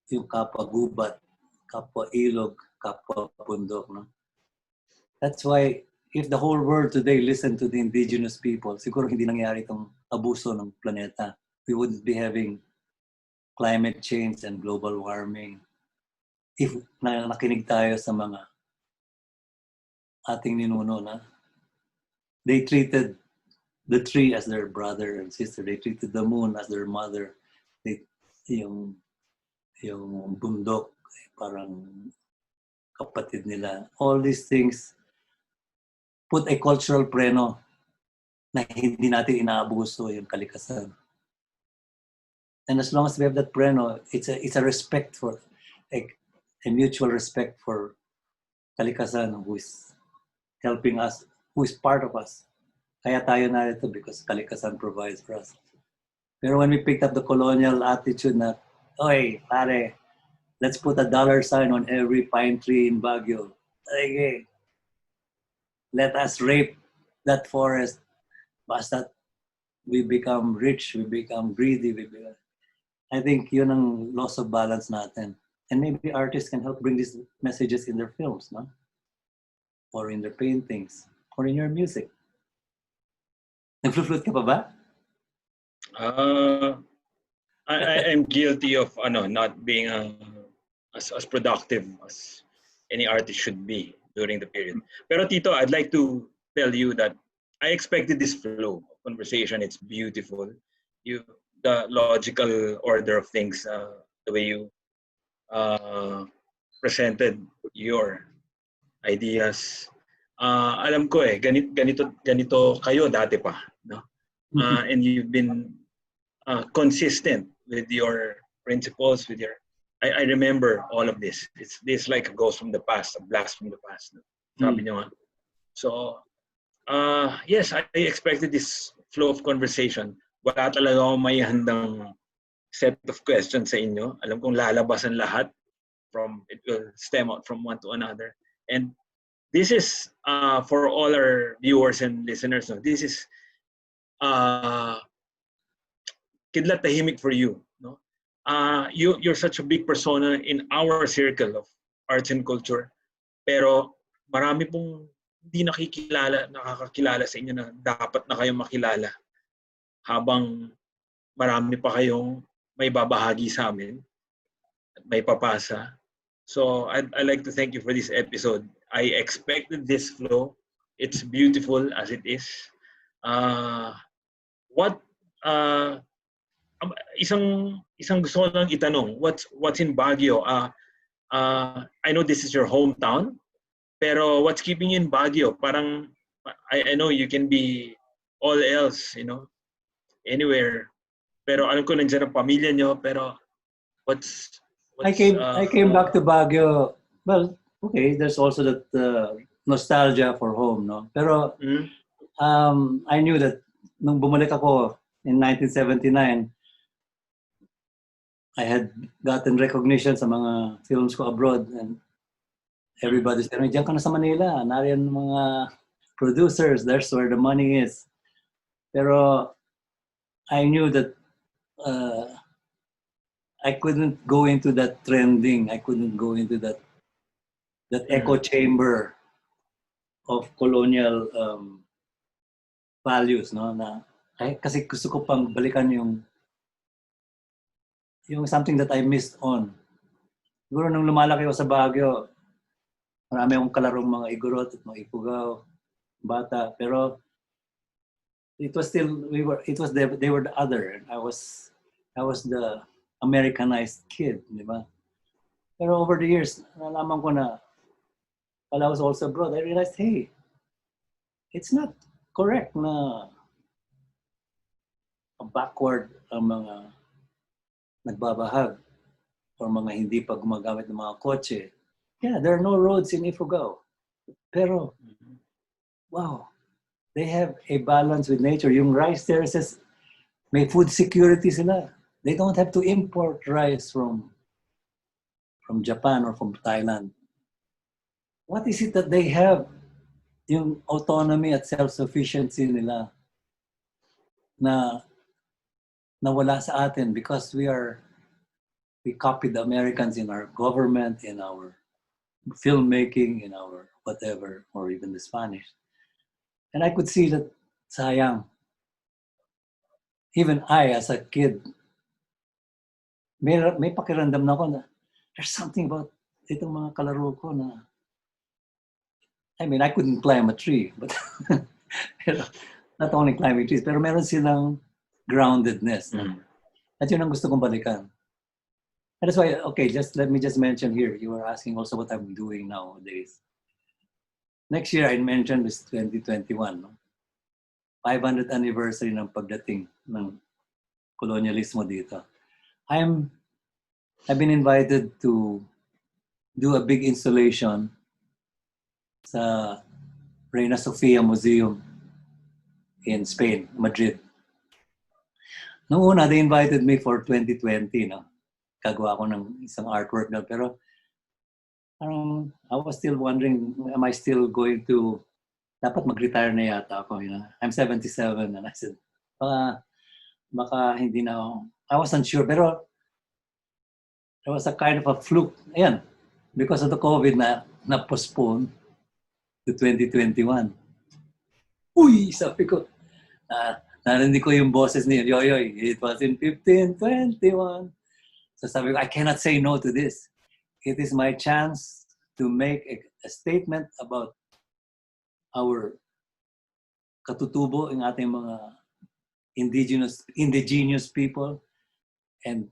yung kapwa-gubat, kapwa-ilog, kapwa-bundok, no? That's why if the whole world today listened to the indigenous people, siguro hindi nangyari itong abuso ng planeta. We wouldn't be having climate change and global warming if nakinig tayo sa mga ating ninuno na they treated the tree as their brother and sister. They treated the moon as their mother. Yung bundok, parang kapatid nila. All these things put a cultural preno na hindi natin inaabuso yung kalikasan. And as long as we have that preno, it's a respect for, a mutual respect for kalikasan who is helping us, who is part of us. Kaya tayo narito because kalikasan provides for us. Pero when we picked up the colonial attitude na, oy, pare, let's put a $ sign on every pine tree in Baguio. Okay. Let us rape that forest. Basta we become rich, we become greedy, I think yun ang loss of balance natin. And maybe artists can help bring these messages in their films, no? Or in their paintings, or in your music. Nag-flute ka pa ba? I'm guilty of not being as productive as any artist should be during the period. Pero Tito, I'd like to tell you that I expected this flow of conversation. It's beautiful. The logical order of things, the way you presented your ideas. Alam ko ganito kayo dati pa, no? And you've been consistent with your principles, with your. I remember all of this. It's this like a ghost from the past, a blast from the past. Sabi niyo nga. So, yes, I expected this flow of conversation. Wala talaga akong may handang set of questions sa inyo. Alam kong lalabasan lahat. It will stem out from one to another. And this is for all our viewers and listeners. No? This is Kidlat Tahimik for you. No? You're such a big persona in our circle of arts and culture. Pero marami pong hindi nakakakilala sa inyo na dapat na kayong makilala habang marami pa kayong may babahagi sa amin at may papasa. So I'd like to thank you for this episode. I expected this flow. It's beautiful as it is. Isang gusto ko lang itanong, what's in Baguio? I know this is your hometown, pero what's keeping you in Baguio? Parang I know you can be all else, anywhere. Pero alam ko nandiyan ang pamilya nyo, pero what's I came back to Baguio. Well, okay, there's also that nostalgia for home, no? Pero I knew that nung bumalik ako in 1979, I had gotten recognition sa mga films ko abroad, and everybody said, diyan ka na sa Manila, nariyan mga producers, that's where the money is. Pero I knew that I couldn't go into that trending. I couldn't go into that echo chamber of colonial values, no? Kasi gusto ko pang balikan yung something that I missed on. Siguro nung lumalaki ako sa Baguio, marami akong kalarong mga igorot at mga ipugaw, bata. Pero it was still they were the other, and I was the Americanized kid, di ba? Pero over the years, nalaman ko na while I was also abroad, I realized, hey, it's not correct na backward ang mga nagbabahag or mga hindi pa gumagamit ng mga kotse. Yeah, there are no roads in Ifugao. Pero, wow, they have a balance with nature. Yung rice terraces, may food security sila. They don't have to import rice from Japan or from Thailand. What is it that they have? Yung autonomy at self-sufficiency nila na wala sa atin because we copied the Americans in our government, in our filmmaking, in our whatever, or even the Spanish. And I could see that, sayang, even I, as a kid, may pakiramdam na ako na there's something about itong mga kalaro ko na, I mean, I couldn't climb a tree, but not only climbing trees, pero meron silang groundedness. At yun ang gusto kong balikan. And that's why, okay, let me mention here, you were asking also what I'm doing nowadays. Next year, I mentioned is 2021, no? 500th anniversary ng pagdating ng kolonyalismo dito. I've been invited to do a big installation sa Reina Sofia Museum in Spain, Madrid. Noong una, they invited me for 2020, no? Gagawa ko ng isang artwork na, pero parang I was still wondering, am I still going to, dapat mag-retire na yata ako, I'm 77, and I said, Baka hindi na ako. I wasn't sure, pero there was a kind of a fluke. Ayan, because of the COVID na postpone to 2021. Uy, sabi ko, narinig ko yung boses ni Yoyoy. It was in 1521. So sabi ko, I cannot say no to this. It is my chance to make a statement about our katutubo ng ating mga indigenous people, and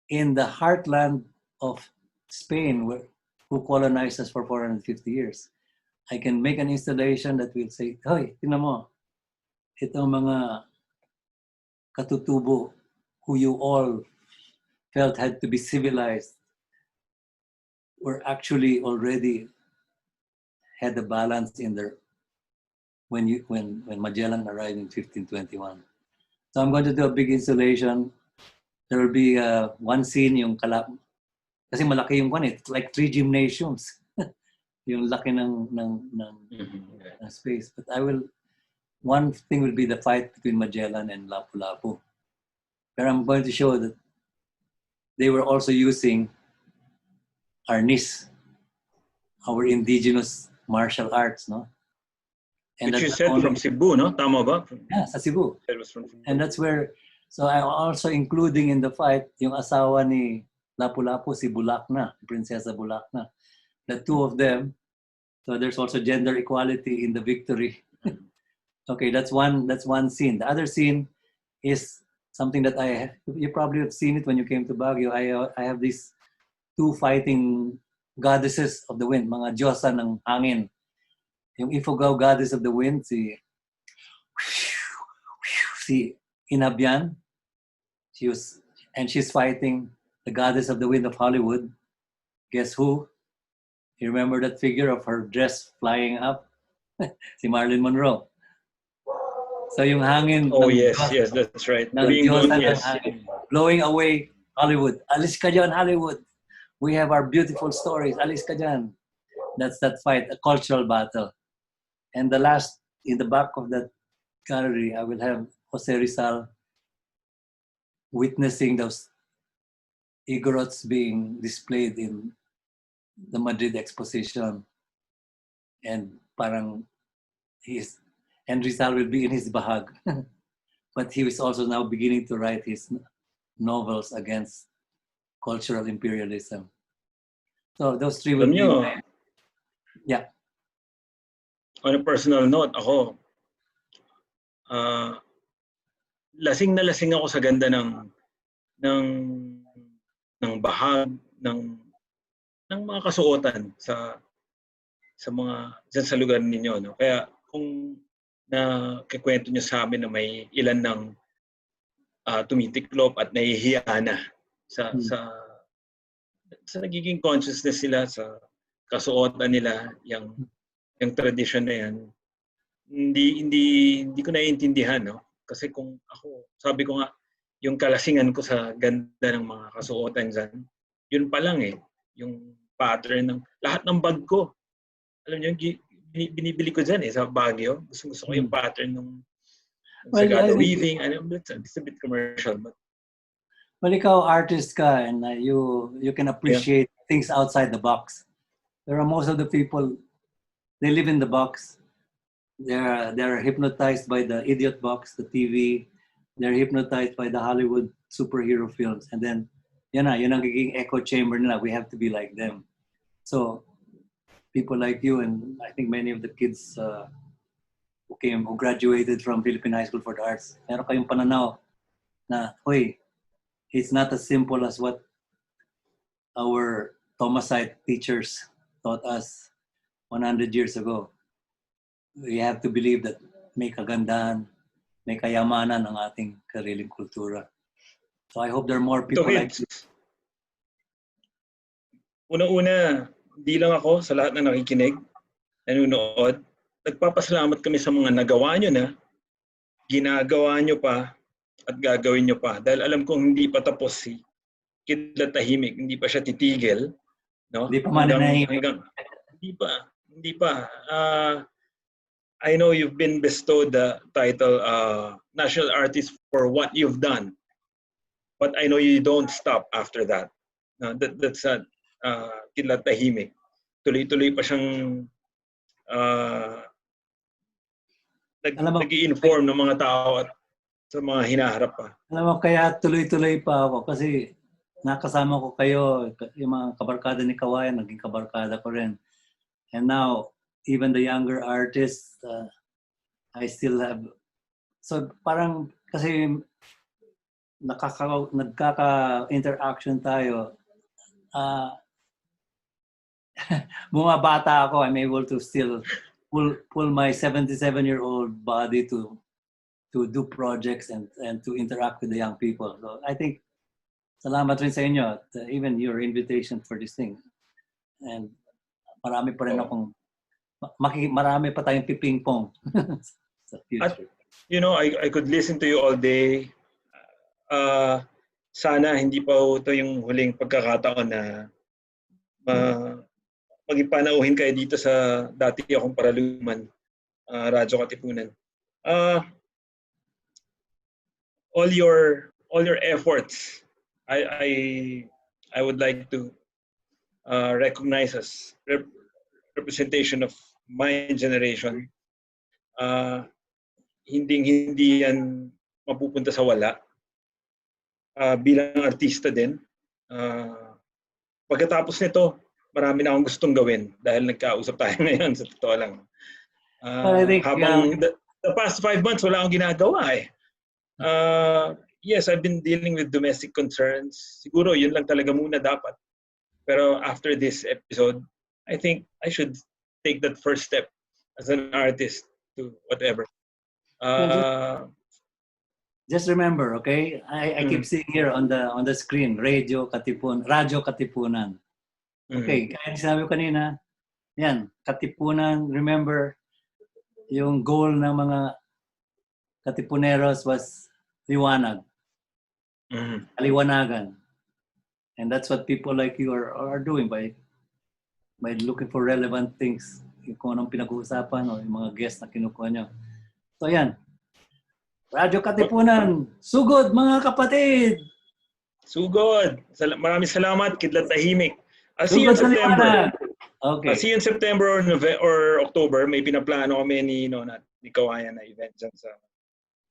in the heartland of Spain, who colonized us for 450 years. I can make an installation that will say, hoy, tingnan mo, itong mga katutubo who you all felt had to be civilized were actually already had a balance in their when Magellan arrived in 1521. So I'm going to do a big installation. There will be one scene yung kasi malaki yung one, it's like 3 gymnasiums. Yung laki ng space. But one thing will be the fight between Magellan and Lapu-Lapu. But I'm going to show that they were also using arnis, our indigenous martial arts, no? And which you said from Cebu, no? Tama ba? Yeah, sa Cebu. That was from Cebu. And that's where, so I'm also including in the fight yung asawa ni Lapu-Lapu, si Bulakna, Prinsesa Bulakna. The two of them, so there's also gender equality in the victory. Okay, that's one scene. The other scene is something that you probably have seen it when you came to Baguio. I have these 2 fighting goddesses of the wind, mga diyosa ng hangin. Yung Ifugao goddess of the wind, si Inabian, she's fighting the goddess of the wind of Hollywood. Guess who? You remember that figure of her dress flying up? Si Marilyn Monroe. So yung hangin. Oh yes, that's right. Blowing away Hollywood. Alis ka dyan, Hollywood. We have our beautiful stories. Alis ka dyan. That's that fight, a cultural battle. And the last, in the back of that gallery, I will have Jose Rizal witnessing those Igorots being displayed in the Madrid exposition. And parang and Rizal will be in his bahag. But he is also now beginning to write his novels against cultural imperialism. So those 3 will be... Yeah. On a personal note, ako, lasing na lasing ako sa ganda ng bahag, ng mga kasuotan sa mga dyan sa lugar ninyo, no? Kaya kung nakikwento nyo sa amin na may ilan ng tumitiklop at nahihiya na sa nagiging consciousness nila, sa kasuotan nila, yung tradition na yan, hindi ko naiintindihan, no? Kasi kung ako, sabi ko nga, yung kalasingan ko sa ganda ng mga kasuotan dyan, yun pa lang yung pattern ng lahat ng bag ko. Alam niyo, binibili ko dyan sa Baguio. Gusto ko yung pattern ng Sagada weaving. It's a bit commercial, but well, ikaw artist ka, and you can appreciate things outside the box. There are most of the people, they live in the box. They're hypnotized by the idiot box, the TV. They're hypnotized by the Hollywood superhero films. And then, yun ang nagiging echo chamber nila. We have to be like them. So, people like you, and I think many of the kids who graduated from Philippine High School for the Arts, meron kayong pananaw na, hoy, it's not as simple as what our Thomasite teachers taught us 100 years ago. We have to believe that may kagandahan, may kayamanan ang ating sariling kultura. So I hope there are more people like you. Una-una, di lang ako sa lahat na nakikinig, nanonood. Nagpapasalamat kami sa mga nagawa nyo na, ginagawa nyo pa, at gagawin nyo pa. Dahil alam kong hindi pa tapos si Kidlat Tahimik, hindi pa siya titigil. No? Hindi pa mananahimik. Hindi pa. I know you've been bestowed the title National Artist for what you've done, but I know you don't stop after that. That's Kidlat Tahimik. Tuloy-tuloy pa siyang Alam mo, nag-i-inform ng mga tao at sa mga hinaharap pa. alam mo, kaya tuloy-tuloy pa ako kasi nakasama ko kayo, yung mga kabarkada ni Kawayan, naging kabarkada ko rin. And now, even the younger artists, I still have... So parang kasi nagkaka-interaction tayo. Bumabata ako, I'm able to still pull my 77-year-old body to do projects and to interact with the young people. So I think salamat rin sa inyo at even your invitation for this thing. And marami pa rin akong marami pa tayong piping-pong sa future. I could listen to you all day. Sana hindi pa ito yung huling pagkakataon na maging kayo dito sa Dati Akong Paraluman, Radyo Katipunan. All your efforts, I would like to recognize as representation of my generation. Hindi yan mapupunta sa wala. Bilang artista din. Pagkatapos nito, marami na akong gustong gawin dahil nagkausap tayo ngayon, sa totoo lang. Habang the past 5 months, wala akong ginagawa eh. Yes, I've been dealing with domestic concerns. Siguro yun lang talaga muna dapat. Pero after this episode, I think I should take that first step as an artist to whatever. Just remember, okay? I keep seeing here on the screen, Radyo Katipunan. Okay, kaya sinabi ko kanina, yan, Katipunan, remember, yung goal ng mga Katipuneros was liwanag, kaliwanagan. And that's what people like you are doing by looking for relevant things, kung anong pinag-uusapan o yung mga guests na kinukuha nyo. So yan, Radyo Katipunan, sugod mga kapatid! Sugod! Maraming salamat, Kidlat Tahimik. I'll see you in September. Okay. I'll see you in September or October. May pinaplano kami ni Kawayan na event dyan sa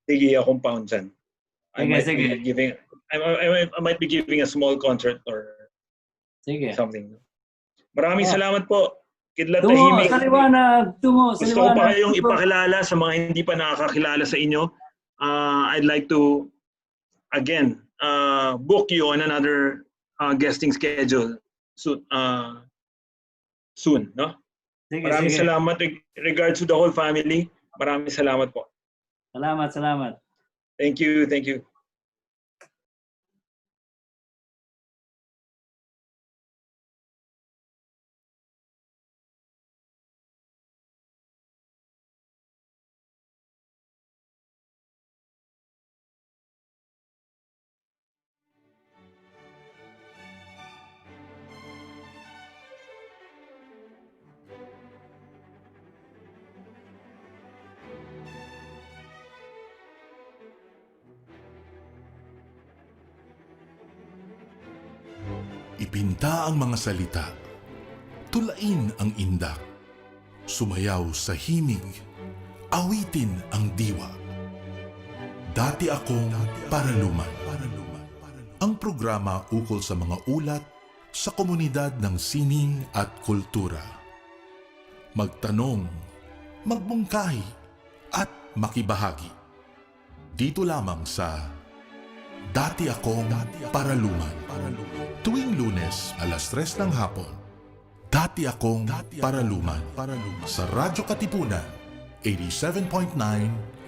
Guia compound dyan. I might be giving a small concert or something. Maraming salamat po. Kidlat Tahimik. Gusto ko pa kayong ipakilala sa mga hindi pa nakakakilala sa inyo. I'd like to, again, book you on another guesting schedule soon, no? Maraming salamat. Regards to the whole family. Maraming salamat po. Salamat. Thank you. Ipinta ang mga salita, tulain ang indak, sumayaw sa himig, awitin ang diwa. Dati Akong Paraluman. Ang programa ukol sa mga ulat sa komunidad ng sining at kultura. Magtanong, magbungkahi, at makibahagi. Dito lamang sa Dati Akong Paraluman. Tuwing Lunes, alas 3 ng hapon. Dati Akong Paraluman. Sa Radyo Katipunan, 87.9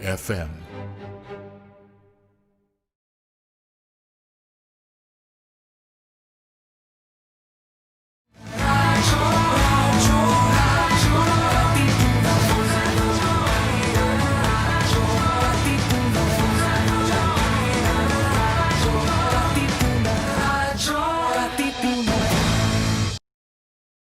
FM.